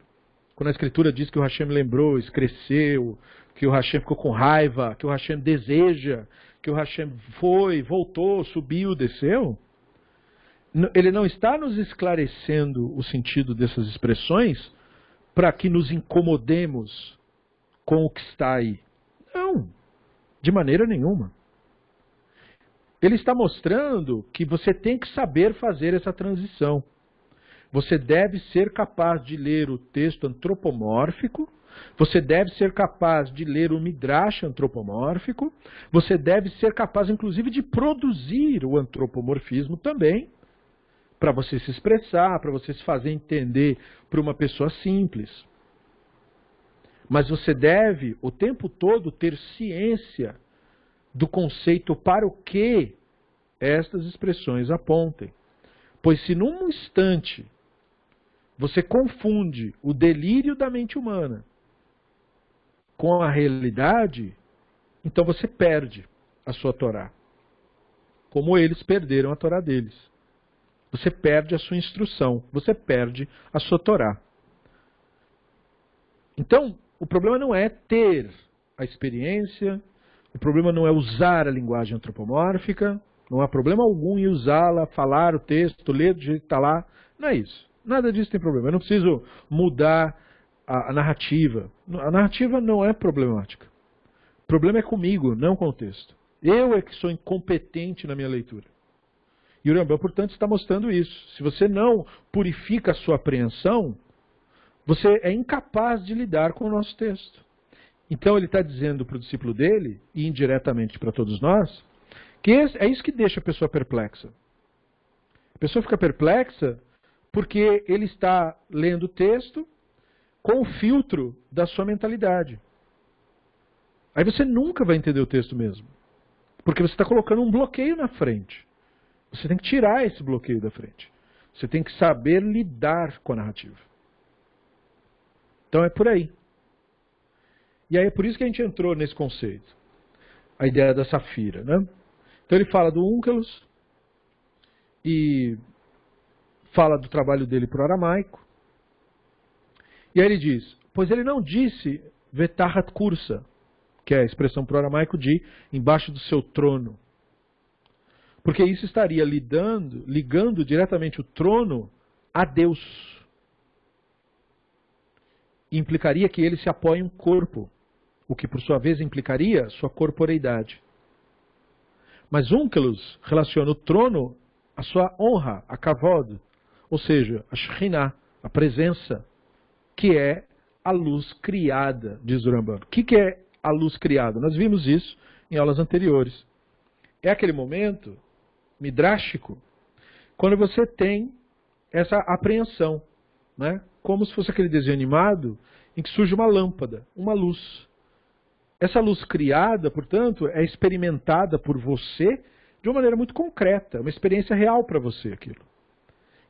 Quando a Escritura diz que o Hashem lembrou, cresceu, que o Hashem ficou com raiva, que o Hashem deseja, que o Hashem foi, voltou, subiu, desceu, ele não está nos esclarecendo o sentido dessas expressões para que nos incomodemos com o que está aí. Não, de maneira nenhuma. Ele está mostrando que você tem que saber fazer essa transição. Você deve ser capaz de ler o texto antropomórfico, você deve ser capaz de ler o midrash antropomórfico, você deve ser capaz, inclusive, de produzir o antropomorfismo também, para você se expressar, para você se fazer entender para uma pessoa simples. Mas você deve, o tempo todo, ter ciência do conceito para o que estas expressões apontem. Pois se num instante você confunde o delírio da mente humana com a realidade, então você perde a sua Torá. Como eles perderam a Torá deles. Você perde a sua instrução, você perde a sua Torá. Então, o problema não é ter a experiência, o problema não é usar a linguagem antropomórfica, não há problema algum em usá-la, falar o texto, ler do jeito que está lá, não é isso. Nada disso tem problema. Eu não preciso mudar a narrativa. A narrativa não é problemática. O problema é comigo, não com o texto. Eu é que sou incompetente na minha leitura. E o Rambam, portanto, está mostrando isso. Se você não purifica a sua apreensão, você é incapaz de lidar com o nosso texto. Então ele está dizendo para o discípulo dele, e indiretamente para todos nós, que é isso que deixa a pessoa perplexa. A pessoa fica perplexa porque ele está lendo o texto com o filtro da sua mentalidade. Aí você nunca vai entender o texto mesmo. Porque você está colocando um bloqueio na frente. Você tem que tirar esse bloqueio da frente. Você tem que saber lidar com a narrativa. Então é por aí. E aí é por isso que a gente entrou nesse conceito. A ideia da Safira, né? Então ele fala do Onkelos e fala do trabalho dele para o aramaico. E aí ele diz, pois ele não disse Vetahat Kursa, que é a expressão para o aramaico de embaixo do seu trono. Porque isso estaria ligando diretamente o trono a Deus. E implicaria que ele se apoia em um corpo, o que por sua vez implicaria sua corporeidade. Mas Onkelos relaciona o trono à sua honra, a kavod, ou seja, a Shekhinah, a presença, que é a luz criada, diz o Rambam. O que é a luz criada? Nós vimos isso em aulas anteriores. É aquele momento midrástico, quando você tem essa apreensão, né? Como se fosse aquele desenho animado em que surge uma lâmpada, uma luz. Essa luz criada, portanto, é experimentada por você de uma maneira muito concreta, uma experiência real para você aquilo.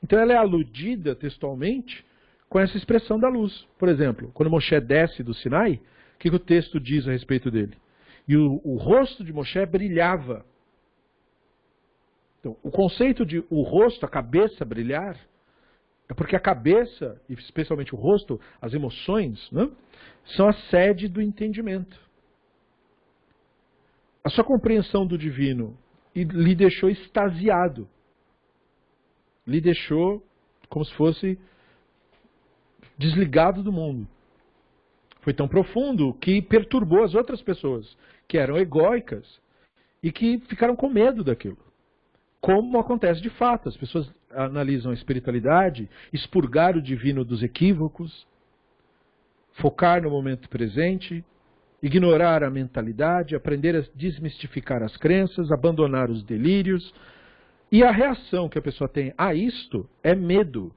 Então ela é aludida textualmente com essa expressão da luz. Por exemplo, quando Moshe desce do Sinai, o que o texto diz a respeito dele? E o rosto de Moshe brilhava. Então, o conceito de o rosto, a cabeça brilhar, é porque a cabeça, e especialmente o rosto, as emoções, né, são a sede do entendimento. A sua compreensão do divino lhe deixou extasiado. Lhe deixou como se fosse desligado do mundo. Foi tão profundo que perturbou as outras pessoas, que eram egóicas e que ficaram com medo daquilo. Como acontece de fato, as pessoas analisam a espiritualidade, expurgar o divino dos equívocos, focar no momento presente, ignorar a mentalidade, aprender a desmistificar as crenças, abandonar os delírios. E a reação que a pessoa tem a isto é medo.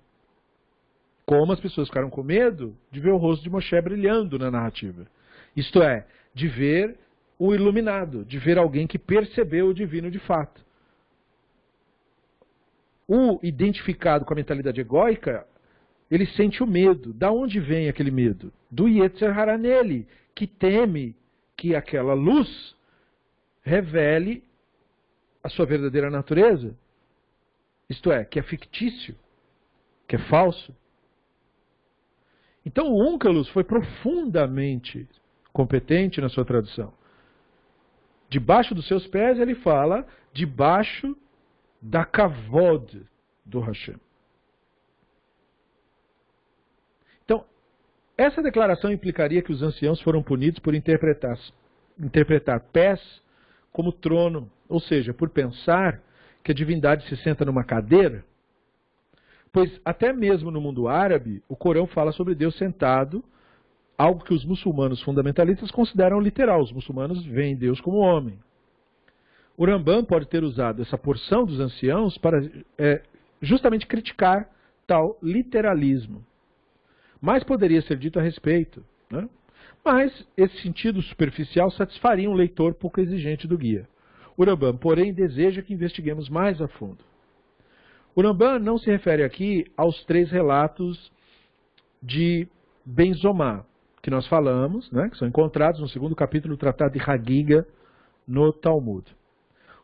Como as pessoas ficaram com medo de ver o rosto de Moshe brilhando na narrativa. Isto é, de ver o iluminado, de ver alguém que percebeu o divino de fato. O identificado com a mentalidade egóica, ele sente o medo. Da onde vem aquele medo? Do Yetzer Hara nele, que teme que aquela luz revele a sua verdadeira natureza. Isto é, que é fictício, que é falso. Então o Onkelos foi profundamente competente na sua tradução. Debaixo dos seus pés, ele fala, debaixo da kavod do Hashem. Então, essa declaração implicaria que os anciãos foram punidos por interpretar pés como trono, ou seja, por pensar que a divindade se senta numa cadeira, pois até mesmo no mundo árabe, o Corão fala sobre Deus sentado, algo que os muçulmanos fundamentalistas consideram literal. Os muçulmanos veem Deus como homem. O Rambam pode ter usado essa porção dos anciãos para justamente criticar tal literalismo. Mais poderia ser dito a respeito, né? Mas esse sentido superficial satisfaria um leitor pouco exigente do guia. O Rambam, porém, deseja que investiguemos mais a fundo. O Rambam não se refere aqui aos 3 relatos de Benzomá, que nós falamos, né, que são encontrados no 2º capítulo do Tratado de Hagiga, no Talmud.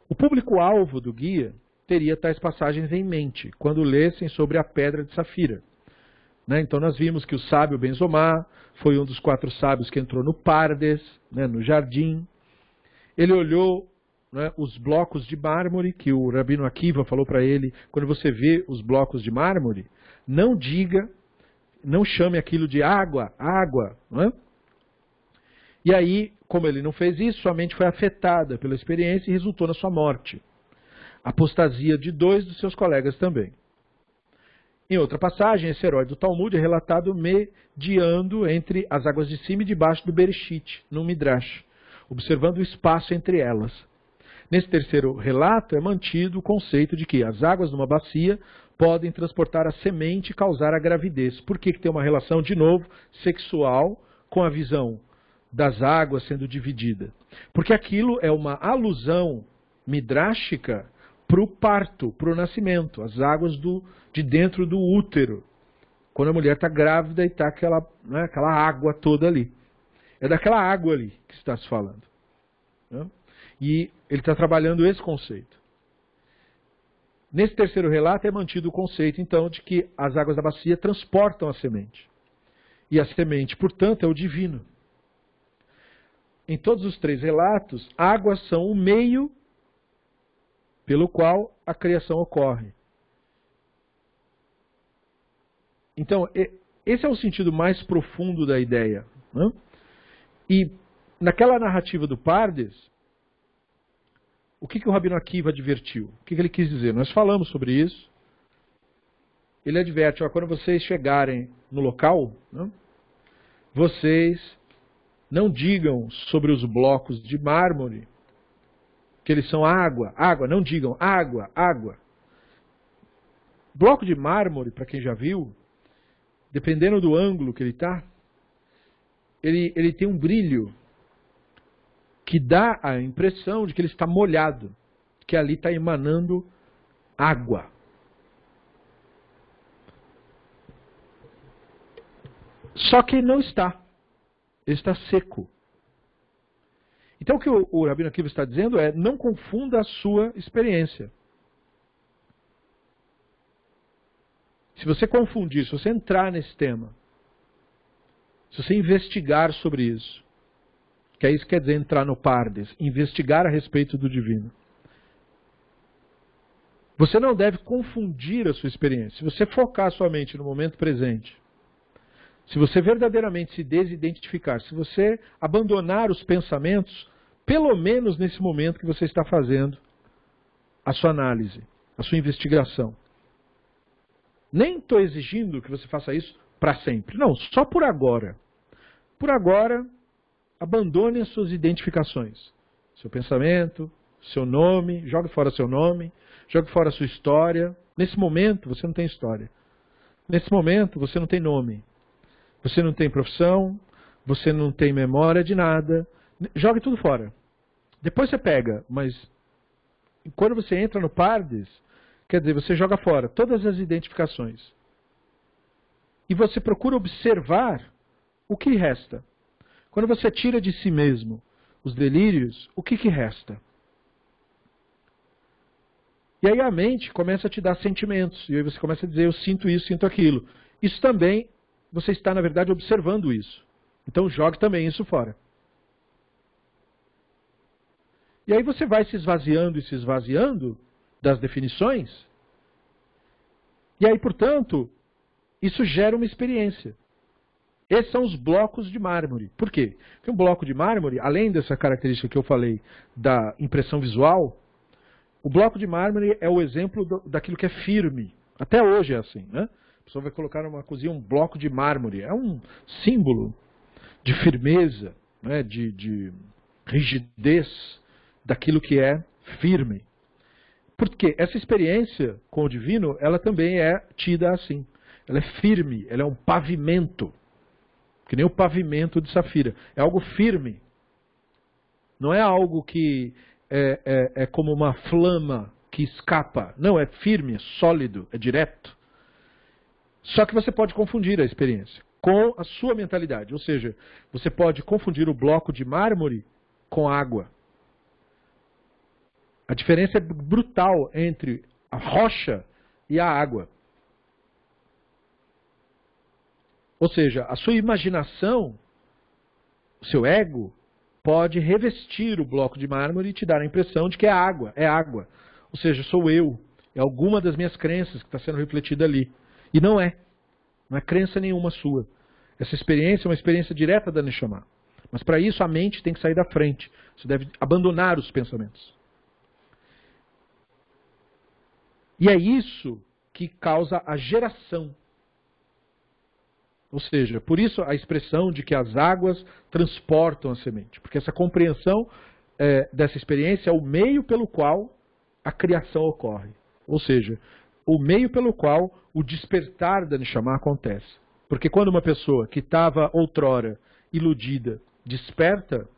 O público-alvo do guia teria tais passagens em mente, quando lessem sobre a pedra de Safira. Né, então nós vimos que o sábio Benzomá foi um dos 4 sábios que entrou no Pardes, né, no jardim. Ele olhou, né, os blocos de mármore, que o Rabino Akiva falou para ele, quando você vê os blocos de mármore, não diga, não chame aquilo de água, água. Né? E aí, como ele não fez isso, sua mente foi afetada pela experiência e resultou na sua morte. Apostasia de 2 dos seus colegas também. Em outra passagem, esse herói do Talmud é relatado mediando entre as águas de cima e de baixo do Bereshit, no Midrash, observando o espaço entre elas. Nesse terceiro relato é mantido o conceito de que as águas numa bacia podem transportar a semente e causar a gravidez. Por que tem uma relação, de novo, sexual com a visão das águas sendo dividida? Porque aquilo é uma alusão midrástica para o parto, para o nascimento, as águas de dentro do útero, quando a mulher está grávida e está aquela água toda ali. É daquela água ali que está se falando. Né? E ele está trabalhando esse conceito. Nesse terceiro relato é mantido o conceito, então, de que as águas da bacia transportam a semente. E a semente, portanto, é o divino. Em todos os 3 relatos, águas são o meio pelo qual a criação ocorre. Então, esse é o sentido mais profundo da ideia. Né? E naquela narrativa do Pardes, o que o Rabino Akiva advertiu? O que ele quis dizer? Nós falamos sobre isso. Ele adverte, ó, quando vocês chegarem no local, né, vocês não digam sobre os blocos de mármore que eles são água, água. Não digam água, água. Bloco de mármore, para quem já viu, dependendo do ângulo que ele está, ele tem um brilho que dá a impressão de que ele está molhado, que ali está emanando água. Só que não está. Ele está seco. Então o que o Rabino Akiva está dizendo é, não confunda a sua experiência. Se você confundir, se você entrar nesse tema, se você investigar sobre isso, que é isso que quer dizer entrar no Pardes, investigar a respeito do divino. Você não deve confundir a sua experiência. Se você focar sua mente no momento presente, se você verdadeiramente se desidentificar, se você abandonar os pensamentos, pelo menos nesse momento que você está fazendo a sua análise, a sua investigação. Nem estou exigindo que você faça isso para sempre. Não, só por agora. Por agora, abandone as suas identificações. Seu pensamento, seu nome, jogue fora seu nome, jogue fora a sua história. Nesse momento, você não tem história. Nesse momento, você não tem nome. Você não tem profissão, você não tem memória de nada. Jogue tudo fora. Depois você pega, mas quando você entra no Pardes, quer dizer, você joga fora todas as identificações. E você procura observar o que resta. Quando você tira de si mesmo os delírios, o que resta? E aí a mente começa a te dar sentimentos. E aí você começa a dizer, eu sinto isso, sinto aquilo. Isso também, você está, na verdade, observando isso. Então jogue também isso fora. E aí você vai se esvaziando e se esvaziando das definições. E aí, portanto, isso gera uma experiência. Esses são os blocos de mármore. Por quê? Porque um bloco de mármore, além dessa característica que eu falei da impressão visual, o bloco de mármore é o exemplo daquilo que é firme. Até hoje é assim, né? A pessoa vai colocar numa cozinha um bloco de mármore. É um símbolo de firmeza, né? de rigidez daquilo que é firme. Porque essa experiência com o divino, ela também é tida assim. Ela é firme, ela é um pavimento. Que nem o pavimento de Safira. É algo firme. Não é algo que é como uma flama que escapa. Não, é firme, é sólido, é direto. Só que você pode confundir a experiência com a sua mentalidade. Ou seja, você pode confundir o bloco de mármore com água. A diferença é brutal entre a rocha e a água. Ou seja, a sua imaginação, o seu ego, pode revestir o bloco de mármore e te dar a impressão de que é água, é água. Ou seja, sou eu, é alguma das minhas crenças que está sendo refletida ali. E não é. Não é crença nenhuma sua. Essa experiência é uma experiência direta da Neshama. Mas para isso a mente tem que sair da frente. Você deve abandonar os pensamentos. E é isso que causa a geração. Ou seja, por isso a expressão de que as águas transportam a semente. Porque essa compreensão dessa experiência é o meio pelo qual a criação ocorre. Ou seja, o meio pelo qual o despertar da Neshama acontece. Porque quando uma pessoa que estava outrora iludida desperta,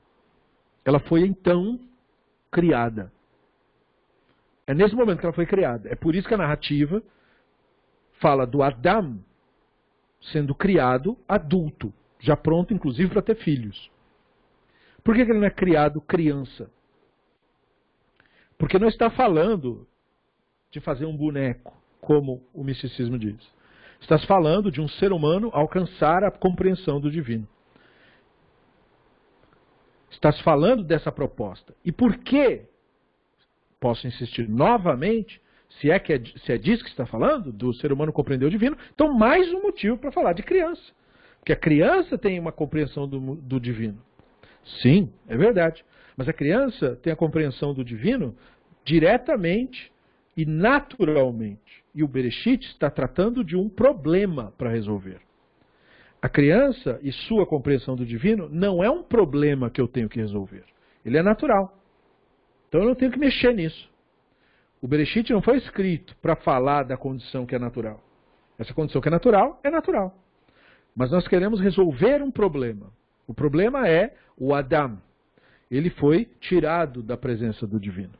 ela foi então criada. É nesse momento que ela foi criada. É por isso que a narrativa fala do Adam sendo criado adulto, já pronto inclusive para ter filhos. Por que ele não é criado criança? Porque não está falando de fazer um boneco, como o misticismo diz. Está falando de um ser humano alcançar a compreensão do divino. Está falando dessa proposta. E por que? Posso insistir novamente, se é disso que está falando, do ser humano compreender o divino, então mais um motivo para falar de criança. Porque a criança tem uma compreensão do divino. Sim, é verdade. Mas a criança tem a compreensão do divino diretamente e naturalmente. E o Bereshit está tratando de um problema para resolver. A criança e sua compreensão do divino não é um problema que eu tenho que resolver. Ele é natural. Então eu não tenho que mexer nisso. O Bereshit não foi escrito para falar da condição que é natural. Essa condição que é natural, é natural. Mas nós queremos resolver um problema. O problema é o Adam. Ele foi tirado da presença do divino.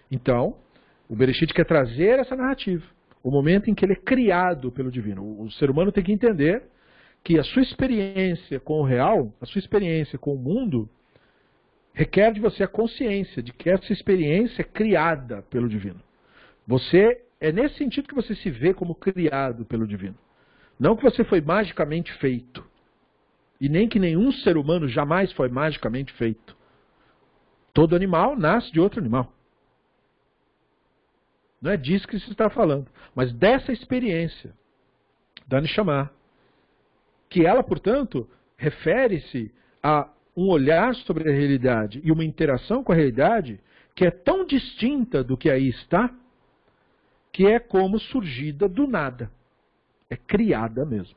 Então, o Bereshit quer trazer essa narrativa. O momento em que ele é criado pelo divino. O ser humano tem que entender que a sua experiência com o real, a sua experiência com o mundo, requer de você a consciência de que essa experiência é criada pelo divino. Você, é nesse sentido que você se vê como criado pelo divino. Não que você foi magicamente feito. E nem que nenhum ser humano jamais foi magicamente feito. Todo animal nasce de outro animal. Não é disso que se está falando. Mas dessa experiência da Neshama. Que ela, portanto, refere-se a um olhar sobre a realidade e uma interação com a realidade que é tão distinta do que aí está, que é como surgida do nada. É criada mesmo.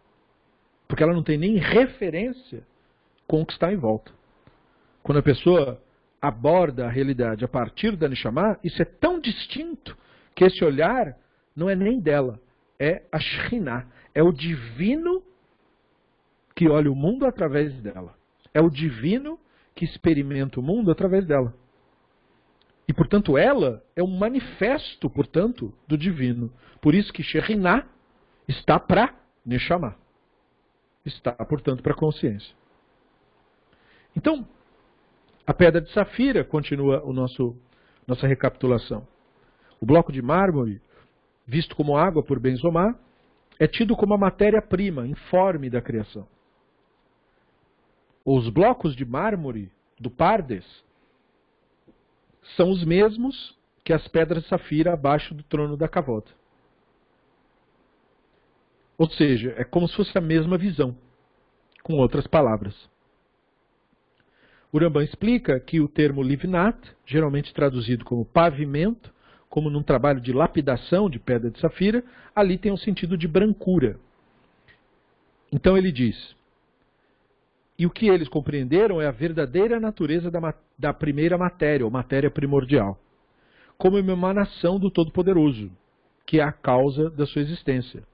Porque ela não tem nem referência com o que está em volta. Quando a pessoa aborda a realidade a partir da Neshama, isso é tão distinto que esse olhar não é nem dela, é a Shekhinah, é o divino que olha o mundo através dela. É o divino que experimenta o mundo através dela. E, portanto, ela é um manifesto, portanto, do divino. Por isso que Shekhinah está para Neshama. Está, portanto, para a consciência. Então, a pedra de safira, continua nossa recapitulação. O bloco de mármore, visto como água por Benzomar, é tido como a matéria-prima, informe da criação. Os blocos de mármore do Pardes são os mesmos que as pedras de safira abaixo do trono da Kavod. Ou seja, é como se fosse a mesma visão, com outras palavras. O Rambam explica que o termo livnat, geralmente traduzido como pavimento, como num trabalho de lapidação de pedra de safira, ali tem um sentido de brancura. Então ele diz, e o que eles compreenderam é a verdadeira natureza da primeira matéria, ou matéria primordial, como uma emanação do Todo-Poderoso, que é a causa da sua existência.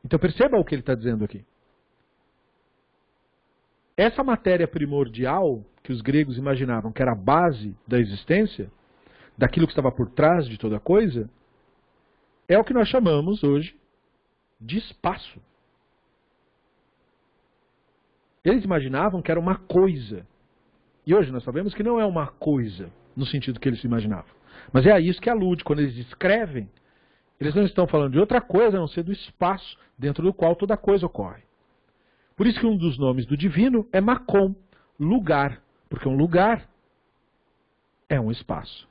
Então perceba o que ele está dizendo aqui. Essa matéria primordial, que os gregos imaginavam que era a base da existência, daquilo que estava por trás de toda coisa, é o que nós chamamos hoje de espaço. Eles imaginavam que era uma coisa. E hoje nós sabemos que não é uma coisa, no sentido que eles imaginavam. Mas é a isso que alude. Quando eles escrevem, eles não estão falando de outra coisa a não ser do espaço dentro do qual toda coisa ocorre. Por isso que um dos nomes do divino é Makom, lugar. Porque um lugar é um espaço.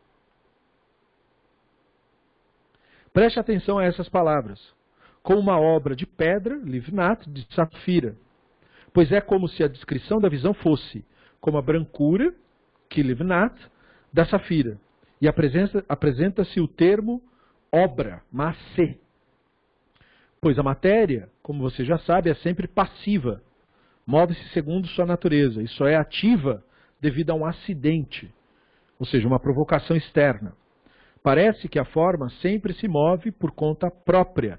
Preste atenção a essas palavras. Como uma obra de pedra, livnat, de safira. Pois é como se a descrição da visão fosse como a brancura, que livnat, da safira. E apresenta-se o termo obra, massé. Pois a matéria, como você já sabe, é sempre passiva. Move-se segundo sua natureza e só é ativa devido a um acidente, ou seja, uma provocação externa. Parece que a forma sempre se move por conta própria.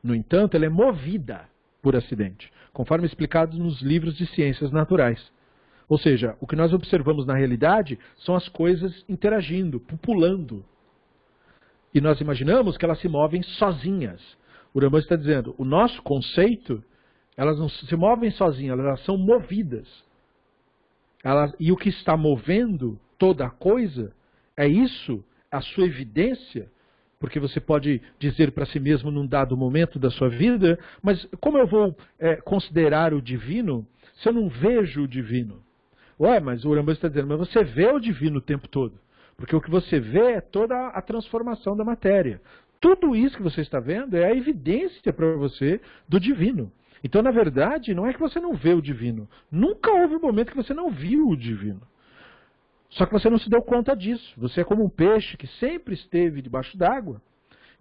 No entanto, ela é movida por acidente, conforme explicado nos livros de ciências naturais. Ou seja, o que nós observamos na realidade são as coisas interagindo, pululando. E nós imaginamos que elas se movem sozinhas. O Rambam está dizendo, o nosso conceito, elas não se movem sozinhas, elas são movidas. E o que está movendo toda a coisa é isso, a sua evidência, porque você pode dizer para si mesmo num dado momento da sua vida, mas como eu vou considerar o divino se eu não vejo o divino? Ué, mas o Rambam está dizendo, mas você vê o divino o tempo todo. Porque o que você vê é toda a transformação da matéria. Tudo isso que você está vendo é a evidência para você do divino. Então, na verdade, não é que você não vê o divino. Nunca houve um momento que você não viu o divino. Só que você não se deu conta disso. Você é como um peixe que sempre esteve debaixo d'água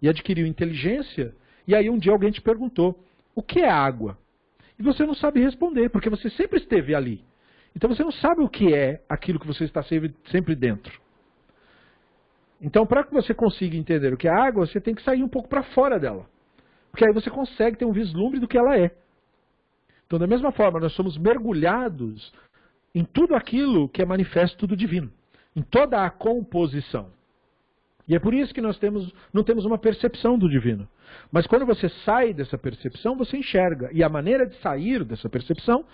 e adquiriu inteligência. E aí um dia alguém te perguntou, o que é água? E você não sabe responder, porque você sempre esteve ali. Então você não sabe o que é aquilo que você está sempre dentro. Então, para que você consiga entender o que é água, você tem que sair um pouco para fora dela. Porque aí você consegue ter um vislumbre do que ela é. Então, da mesma forma, nós somos mergulhados em tudo aquilo que é manifesto do divino. Em toda a composição. E é por isso que nós não temos uma percepção do divino. Mas quando você sai dessa percepção, você enxerga. E a maneira de sair dessa percepção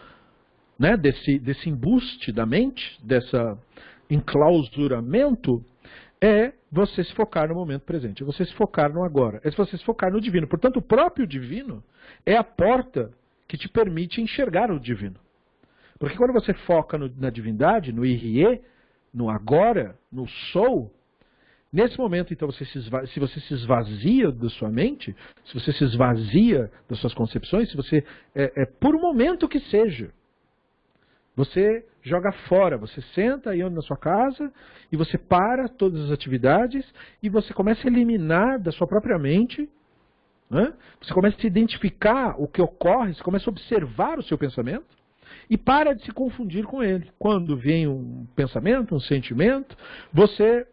né, desse embuste da mente, desse enclausuramento, é você se focar no momento presente, é você se focar no agora, é você se focar no divino. Portanto, o próprio divino é a porta que te permite enxergar o divino. Porque quando você foca na divindade, no Irie, no agora, no sou, nesse momento, então, se você se esvazia da sua mente, se você se esvazia das suas concepções, se você, por um momento que seja, você joga fora, você senta aí na sua casa e você para todas as atividades e você começa a eliminar da sua própria mente, né? Você começa a identificar o que ocorre, você começa a observar o seu pensamento e para de se confundir com ele. Quando vem um pensamento, um sentimento, você,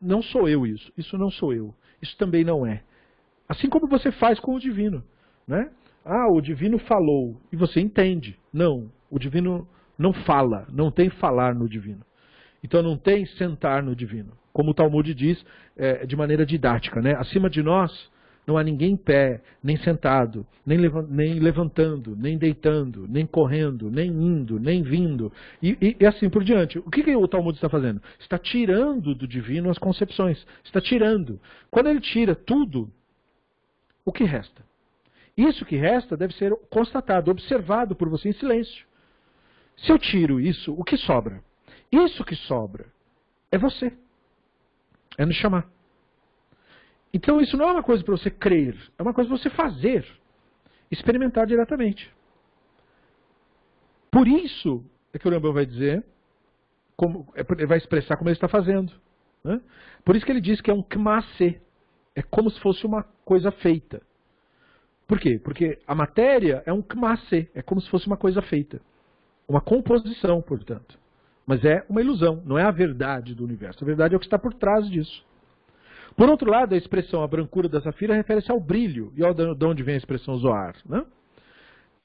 não sou eu isso não sou eu, isso também não é. Assim como você faz com o divino, né? O divino falou e você entende. Não, o divino não fala, não tem falar no divino. Então não tem sentar no divino. Como o Talmud diz, de maneira didática, né? Acima de nós não há ninguém em pé, nem sentado, nem levantando, nem deitando, nem correndo, nem indo, nem vindo, e assim por diante. O que o Talmud está fazendo? Está tirando do divino as concepções. Está tirando. Quando ele tira tudo, o que resta? Isso que resta deve ser constatado, observado por você em silêncio. Se eu tiro isso, o que sobra? Isso que sobra é você. É nos chamar. Então isso não é uma coisa para você crer, é uma coisa para você fazer. Experimentar diretamente. Por isso é que o Rambam vai dizer, ele vai expressar como ele está fazendo. Né? Por isso que ele diz que é um kmase. É como se fosse uma coisa feita. Por quê? Porque a matéria é um kmase, é como se fosse uma coisa feita. Uma composição, portanto. Mas é uma ilusão, não é a verdade do universo. A verdade é o que está por trás disso. Por outro lado, a expressão a brancura da safira refere-se ao brilho. E olha de onde vem a expressão zoar. Né?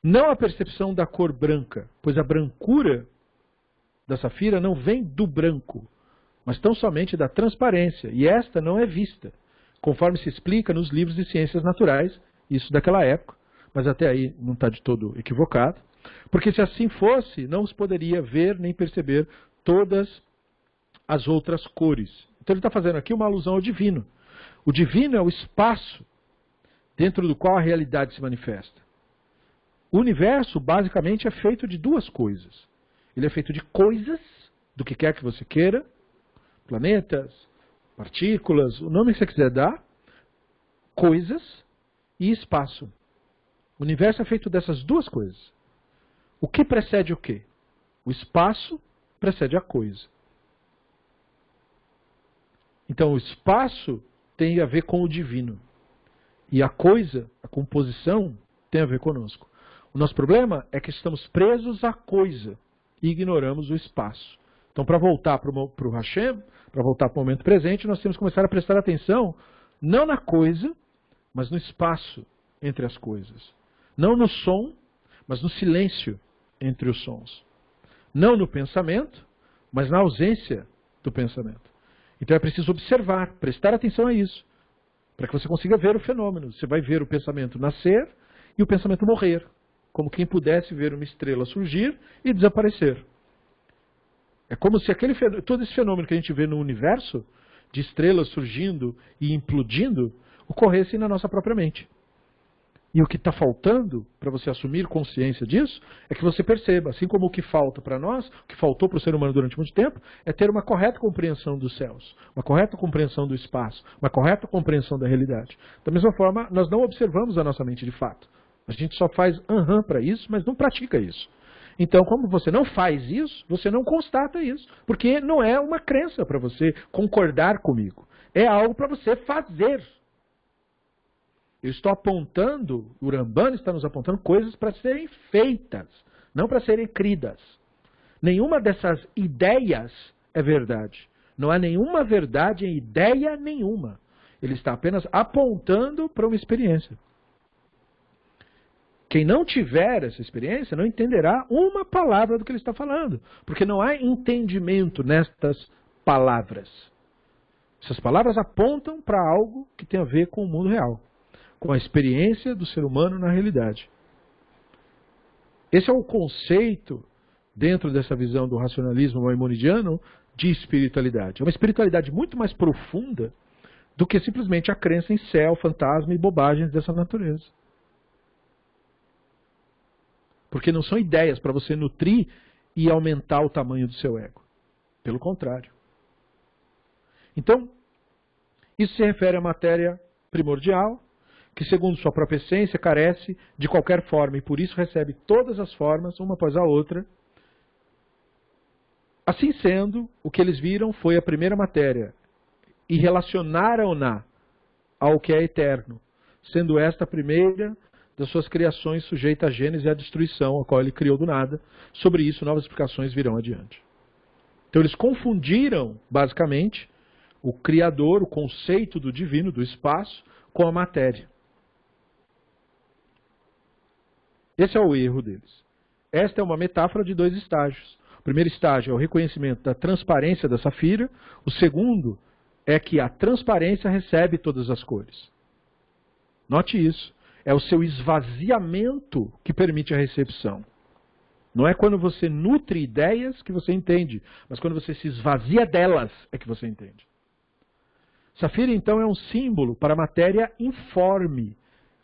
Não a percepção da cor branca, pois a brancura da safira não vem do branco, mas tão somente da transparência. E esta não é vista, conforme se explica nos livros de ciências naturais, isso daquela época, mas até aí não está de todo equivocado. Porque se assim fosse, não se poderia ver nem perceber todas as outras cores. Então ele está fazendo aqui uma alusão ao divino. O divino é o espaço dentro do qual a realidade se manifesta. O universo, basicamente, é feito de duas coisas. Ele é feito de coisas, do que quer que você queira, planetas, partículas, o nome que você quiser dar, coisas e espaço. O universo é feito dessas duas coisas. O que precede o quê? O espaço precede a coisa. Então o espaço tem a ver com o divino. E a coisa, a composição, tem a ver conosco. O nosso problema é que estamos presos à coisa e ignoramos o espaço. Então, para voltar para o Hashem, para voltar para o momento presente, nós temos que começar a prestar atenção não na coisa, mas no espaço entre as coisas. Não no som, mas no silêncio entre os sons. Não no pensamento, mas na ausência do pensamento. Então é preciso observar, prestar atenção a isso, para que você consiga ver o fenômeno. Você vai ver o pensamento nascer e o pensamento morrer, como quem pudesse ver uma estrela surgir e desaparecer. É como se todo esse fenômeno que a gente vê no universo, de estrelas surgindo e implodindo, ocorresse na nossa própria mente. E o que está faltando para você assumir consciência disso é que você perceba, assim como o que falta para nós, o que faltou para o ser humano durante muito tempo, é ter uma correta compreensão dos céus, uma correta compreensão do espaço, uma correta compreensão da realidade. Da mesma forma, nós não observamos a nossa mente de fato. A gente só faz para isso, mas não pratica isso. Então, como você não faz isso, você não constata isso, porque não é uma crença para você concordar comigo. É algo para você fazer. Eu estou apontando, o Rambam está nos apontando coisas para serem feitas, não para serem cridas. Nenhuma dessas ideias é verdade. Não há nenhuma verdade em ideia nenhuma. Ele está apenas apontando para uma experiência. Quem não tiver essa experiência não entenderá uma palavra do que ele está falando, porque não há entendimento nestas palavras. Essas palavras apontam para algo que tem a ver com o mundo real, com a experiência do ser humano na realidade. Esse é o conceito dentro dessa visão do racionalismo maimonidiano, de espiritualidade. É uma espiritualidade muito mais profunda do que simplesmente a crença em céu, fantasma e bobagens dessa natureza. Porque não são ideias para você nutrir e aumentar o tamanho do seu ego. Pelo contrário. Então, isso se refere à matéria primordial, que segundo sua própria essência carece de qualquer forma e por isso recebe todas as formas, uma após a outra. Assim sendo, o que eles viram foi a primeira matéria e relacionaram-na ao que é eterno, sendo esta a primeira das suas criações sujeita à gênese e à destruição, a qual ele criou do nada. Sobre isso, novas explicações virão adiante. Então eles confundiram, basicamente, o Criador, o conceito do divino, do espaço, com a matéria. Esse é o erro deles. Esta é uma metáfora de dois estágios. O primeiro estágio é o reconhecimento da transparência da safira. O segundo é que a transparência recebe todas as cores. Note isso. É o seu esvaziamento que permite a recepção. Não é quando você nutre ideias que você entende, mas quando você se esvazia delas é que você entende. Safira, então, é um símbolo para a matéria informe,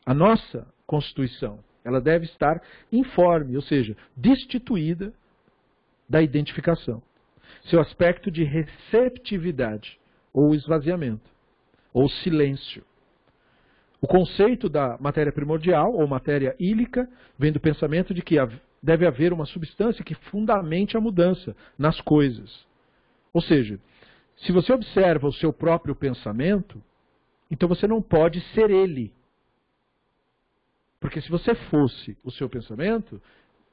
a nossa constituição. Ela deve estar informe, ou seja, destituída da identificação. Seu aspecto de receptividade, ou esvaziamento, ou silêncio. O conceito da matéria primordial, ou matéria ílica, vem do pensamento de que deve haver uma substância que fundamente a mudança nas coisas. Ou seja, se você observa o seu próprio pensamento, então você não pode ser ele. Porque se você fosse o seu pensamento,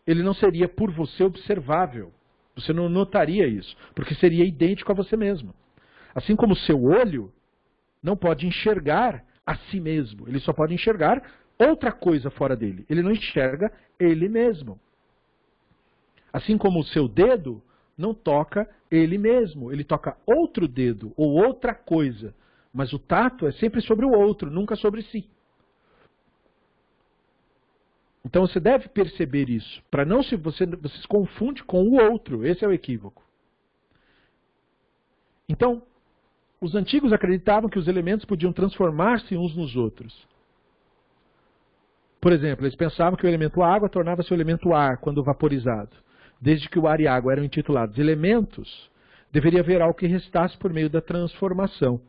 ele não seria por você observável. Você não notaria isso, porque seria idêntico a você mesmo. Assim como o seu olho não pode enxergar a si mesmo, ele só pode enxergar outra coisa fora dele. Ele não enxerga ele mesmo. Assim como o seu dedo não toca ele mesmo, ele toca outro dedo ou outra coisa. Mas o tato é sempre sobre o outro, nunca sobre si. Então você deve perceber isso, para não se você se confunde com o outro, esse é o equívoco. Então, os antigos acreditavam que os elementos podiam transformar-se uns nos outros. Por exemplo, eles pensavam que o elemento água tornava-se o elemento ar quando vaporizado. Desde que o ar e a água eram intitulados elementos, deveria haver algo que restasse por meio da transformação.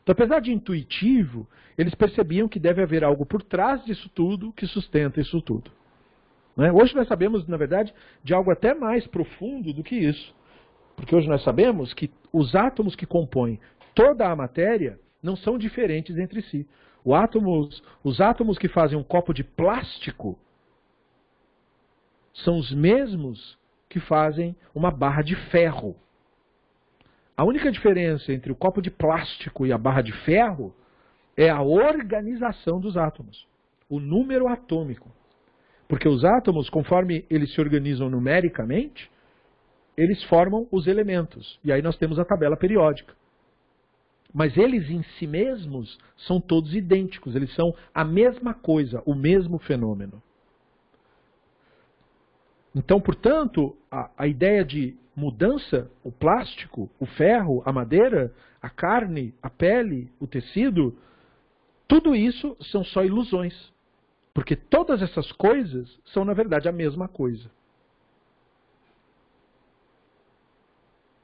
Então, apesar de intuitivo, eles percebiam que deve haver algo por trás disso tudo que sustenta isso tudo. Né? Hoje nós sabemos, na verdade, de algo até mais profundo do que isso. Porque hoje nós sabemos que os átomos que compõem toda a matéria não são diferentes entre si. Os átomos que fazem um copo de plástico são os mesmos que fazem uma barra de ferro. A única diferença entre o copo de plástico e a barra de ferro é a organização dos átomos, o número atômico. Porque os átomos, conforme eles se organizam numericamente, eles formam os elementos. E aí nós temos a tabela periódica. Mas eles em si mesmos são todos idênticos, eles são a mesma coisa, o mesmo fenômeno. Então, portanto, a ideia de mudança, o plástico, o ferro, a madeira, a carne, a pele, o tecido, tudo isso são só ilusões. Porque todas essas coisas são, na verdade, a mesma coisa.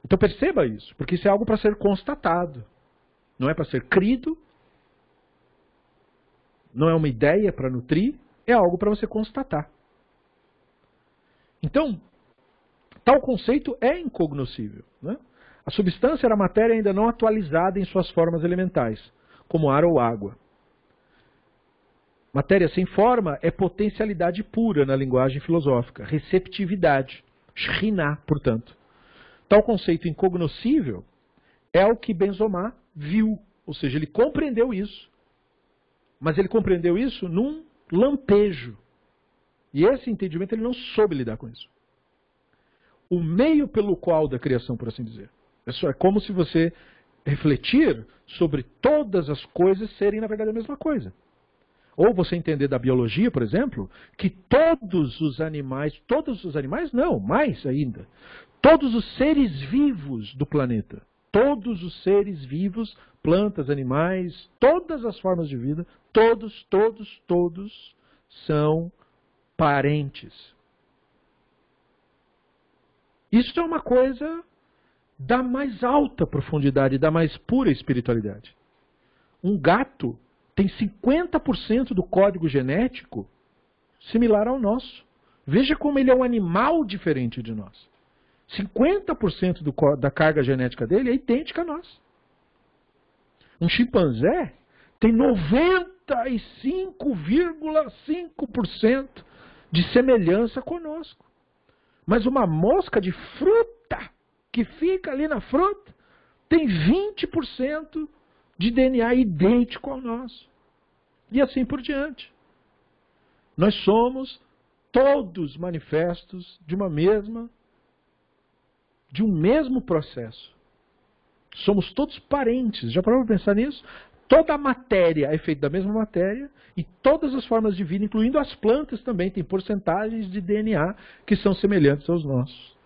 Então perceba isso, porque isso é algo para ser constatado. Não é para ser crido, não é uma ideia para nutrir, é algo para você constatar. Então, tal conceito é incognoscível. Né? A substância era a matéria ainda não atualizada em suas formas elementais, como ar ou água. Matéria sem forma é potencialidade pura na linguagem filosófica, receptividade, shriná, portanto. Tal conceito incognoscível é o que Benzomar viu, ou seja, ele compreendeu isso. Mas ele compreendeu isso num lampejo. E esse entendimento ele não soube lidar com isso. O meio pelo qual da criação, por assim dizer. É como se você refletir sobre todas as coisas serem, na verdade, a mesma coisa. Ou você entender da biologia, por exemplo, que todos os animais não, mais ainda, todos os seres vivos do planeta, todos os seres vivos, plantas, animais, todas as formas de vida, todos são parentes. Isso é uma coisa da mais alta profundidade, da mais pura espiritualidade. Um gato tem 50% do código genético similar ao nosso. Veja como ele é um animal diferente de nós. 50% da carga genética dele é idêntica a nós. Um chimpanzé tem 95,5% de semelhança conosco. Mas uma mosca de fruta que fica ali na fruta tem 20% de DNA idêntico ao nosso. E assim por diante. Nós somos todos manifestos de um mesmo processo. Somos todos parentes. Já parou para pensar nisso? Toda a matéria é feita da mesma matéria e todas as formas de vida, incluindo as plantas também, têm porcentagens de DNA que são semelhantes aos nossos.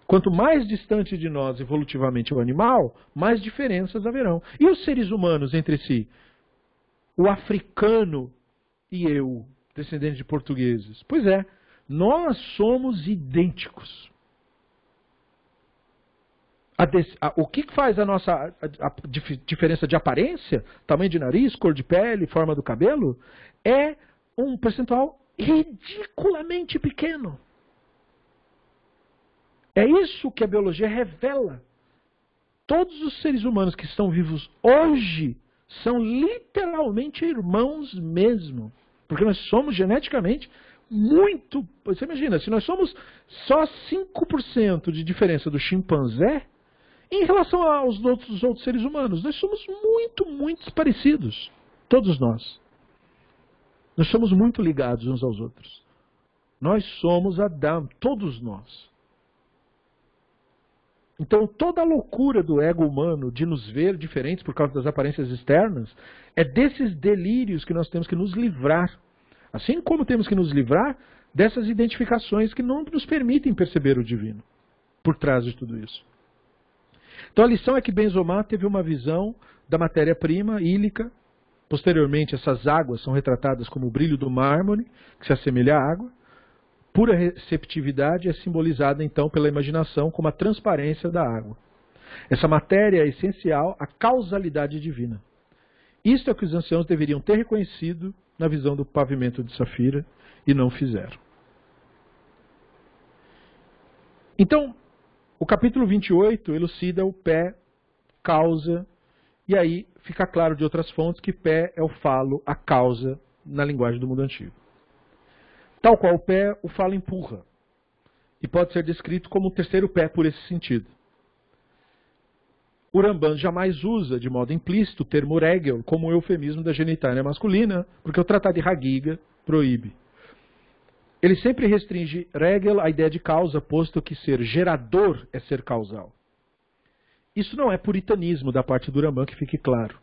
Quanto mais distante de nós evolutivamente o animal, mais diferenças haverão. E os seres humanos entre si? O africano e eu, descendente de portugueses. Pois é, nós somos idênticos. O que faz a nossa diferença de aparência, tamanho de nariz, cor de pele, forma do cabelo, é um percentual ridiculamente pequeno. É isso que a biologia revela. Todos os seres humanos que estão vivos hoje são literalmente irmãos mesmo. Porque nós somos geneticamente muito... Você imagina, se nós somos só 5% de diferença do chimpanzé, em relação aos outros seres humanos, nós somos muito parecidos. Todos nós. Nós somos muito ligados uns aos outros. Nós somos Adão, todos nós. Então toda a loucura do ego humano de nos ver diferentes por causa das aparências externas é desses delírios que nós temos que nos livrar. Assim como temos que nos livrar dessas identificações que não nos permitem perceber o divino por trás de tudo isso. Então a lição é que Benzomar teve uma visão da matéria-prima ílica. Posteriormente essas águas são retratadas como o brilho do mármore, que se assemelha à água. Pura receptividade é simbolizada então pela imaginação como a transparência da água. Essa matéria é essencial à causalidade divina. Isto é o que os anciãos deveriam ter reconhecido na visão do pavimento de Safira e não fizeram. Então, o capítulo 28 elucida o pé, causa, e aí fica claro de outras fontes que pé é o falo, a causa, na linguagem do mundo antigo. Tal qual o pé, o falo empurra. E pode ser descrito como o terceiro pé por esse sentido. O Ramban jamais usa de modo implícito o termo regel como um eufemismo da genitália masculina, porque o Tratado de Hagiga proíbe. Ele sempre restringe regel à ideia de causa, posto que ser gerador é ser causal. Isso não é puritanismo da parte do Ramban, que fique claro.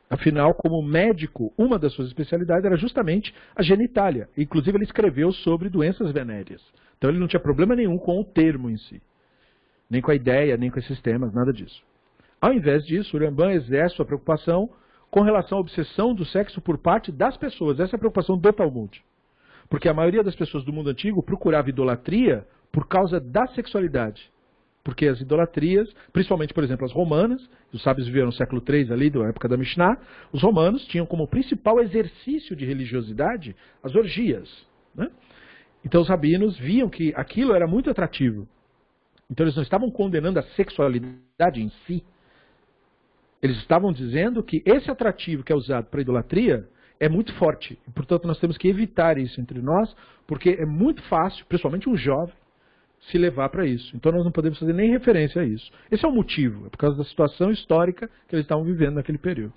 Afinal, como médico, uma das suas especialidades era justamente a genitália. Inclusive, ele escreveu sobre doenças venéreas. Então, ele não tinha problema nenhum com o termo em si. Nem com a ideia, nem com esses temas, nada disso. Ao invés disso, o Ramban exerce sua preocupação com relação à obsessão do sexo por parte das pessoas. Essa é a preocupação do Talmud. Porque a maioria das pessoas do mundo antigo procurava idolatria por causa da sexualidade. Porque as idolatrias, principalmente, por exemplo, as romanas, os sábios viveram no século III ali, da época da Mishnah, os romanos tinham como principal exercício de religiosidade as orgias. Né? Então os rabinos viam que aquilo era muito atrativo. Então eles não estavam condenando a sexualidade em si. Eles estavam dizendo que esse atrativo que é usado para a idolatria é muito forte. E, portanto, nós temos que evitar isso entre nós, porque é muito fácil, principalmente um jovem, se levar para isso. Então nós não podemos fazer nem referência a isso. Esse é o motivo, é por causa da situação histórica que eles estavam vivendo naquele período.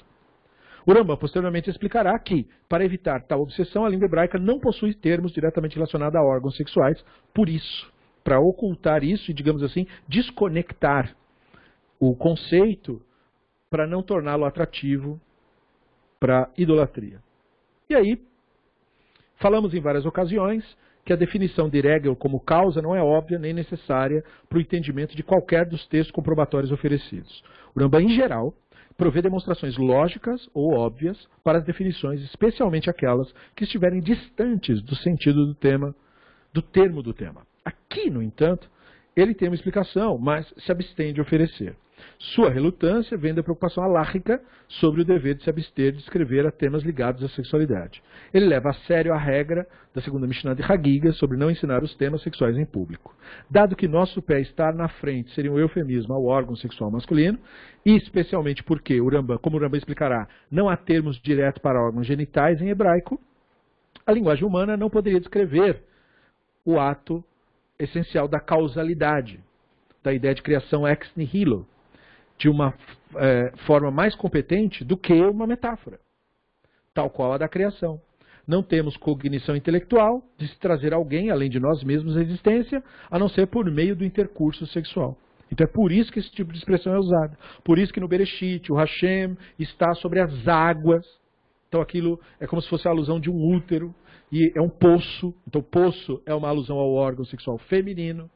O Rambam posteriormente explicará que, para evitar tal obsessão, a língua hebraica não possui termos diretamente relacionados a órgãos sexuais, por isso, para ocultar isso e, digamos assim, desconectar o conceito para não torná-lo atrativo para idolatria. E E aí, falamos em várias ocasiões que a definição de Hegel como causa não é óbvia nem necessária para o entendimento de qualquer dos textos comprobatórios oferecidos. O Rambam, em geral, provê demonstrações lógicas ou óbvias para as definições, especialmente aquelas que estiverem distantes do sentido do termo do tema. Aqui, no entanto, ele tem uma explicação, mas se abstém de oferecer. Sua relutância vem da preocupação alárrica sobre o dever de se abster de escrever a temas ligados à sexualidade. Ele leva a sério a regra da segunda Mishnah de Hagiga sobre não ensinar os temas sexuais em público. Dado que nosso pé estar na frente seria um eufemismo ao órgão sexual masculino, e especialmente porque, como o Rambam explicará, não há termos diretos para órgãos genitais em hebraico, a linguagem humana não poderia descrever o ato essencial da causalidade, da ideia de criação ex nihilo, de uma forma mais competente do que uma metáfora, tal qual a da criação. Não temos cognição intelectual de se trazer alguém, além de nós mesmos, à existência, a não ser por meio do intercurso sexual. Então é por isso que esse tipo de expressão é usada. Por isso que no Bereshit, o Hashem está sobre as águas. Então aquilo é como se fosse a alusão de um útero, e é um poço. Então poço é uma alusão ao órgão sexual feminino,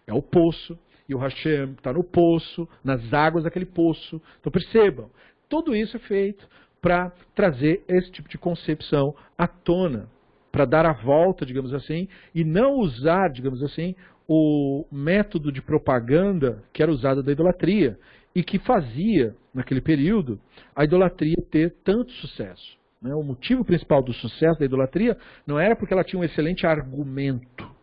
é o poço. E o Hashem está no poço, nas águas daquele poço. Então percebam, tudo isso é feito para trazer esse tipo de concepção à tona, para dar a volta, digamos assim, e não usar, digamos assim, o método de propaganda que era usado da idolatria e que fazia, naquele período, a idolatria ter tanto sucesso. O motivo principal do sucesso da idolatria não era porque ela tinha um excelente argumento,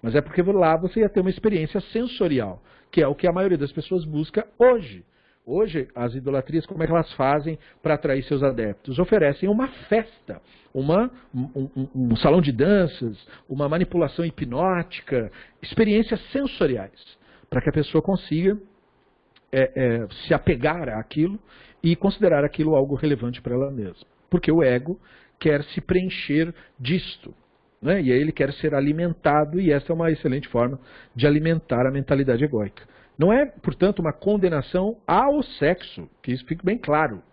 mas é porque lá você ia ter uma experiência sensorial, que é o que a maioria das pessoas busca hoje. Hoje, as idolatrias, como é que elas fazem para atrair seus adeptos? Oferecem uma festa, um salão de danças, uma manipulação hipnótica, experiências sensoriais, para que a pessoa consiga se apegar àquilo e considerar aquilo algo relevante para ela mesma. Porque o ego quer se preencher disto. E aí ele quer ser alimentado, e essa é uma excelente forma de alimentar a mentalidade egóica. Não é, portanto, uma condenação ao sexo, que isso fique bem claro.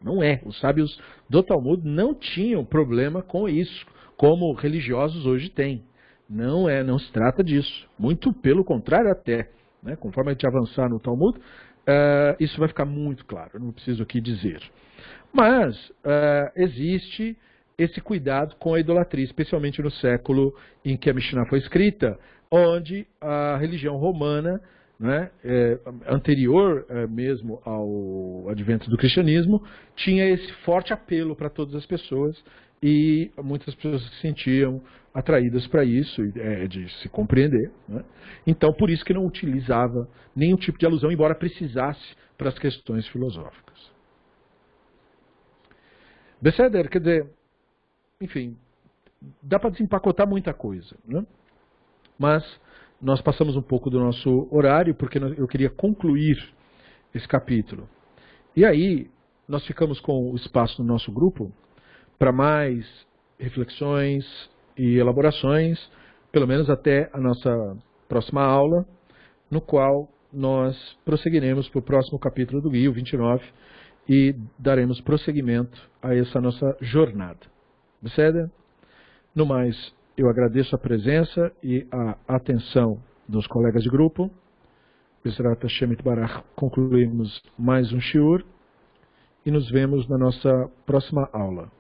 Não é. Os sábios do Talmud não tinham problema com isso, como religiosos hoje têm. Não se trata disso. Muito pelo contrário até. Conforme a gente avançar no Talmud, isso vai ficar muito claro, eu não preciso aqui dizer. Mas existe esse cuidado com a idolatria, especialmente no século em que a Mishnah foi escrita, onde a religião romana, anterior mesmo ao advento do cristianismo, tinha esse forte apelo para todas as pessoas, e muitas pessoas se sentiam atraídas para isso, de se compreender. Então, por isso que não utilizava nenhum tipo de alusão, embora precisasse para as questões filosóficas. Beseder, quer dizer, enfim, dá para desempacotar muita coisa, mas nós passamos um pouco do nosso horário, porque eu queria concluir esse capítulo. E aí, nós ficamos com o espaço no nosso grupo para mais reflexões e elaborações, pelo menos até a nossa próxima aula, no qual nós prosseguiremos para o próximo capítulo do Guia, o 29, e daremos prosseguimento a essa nossa jornada. Beseder? No mais, eu agradeço a presença e a atenção dos colegas de grupo. Bezrat Hashem Itbarach, concluímos mais um shiur e nos vemos na nossa próxima aula.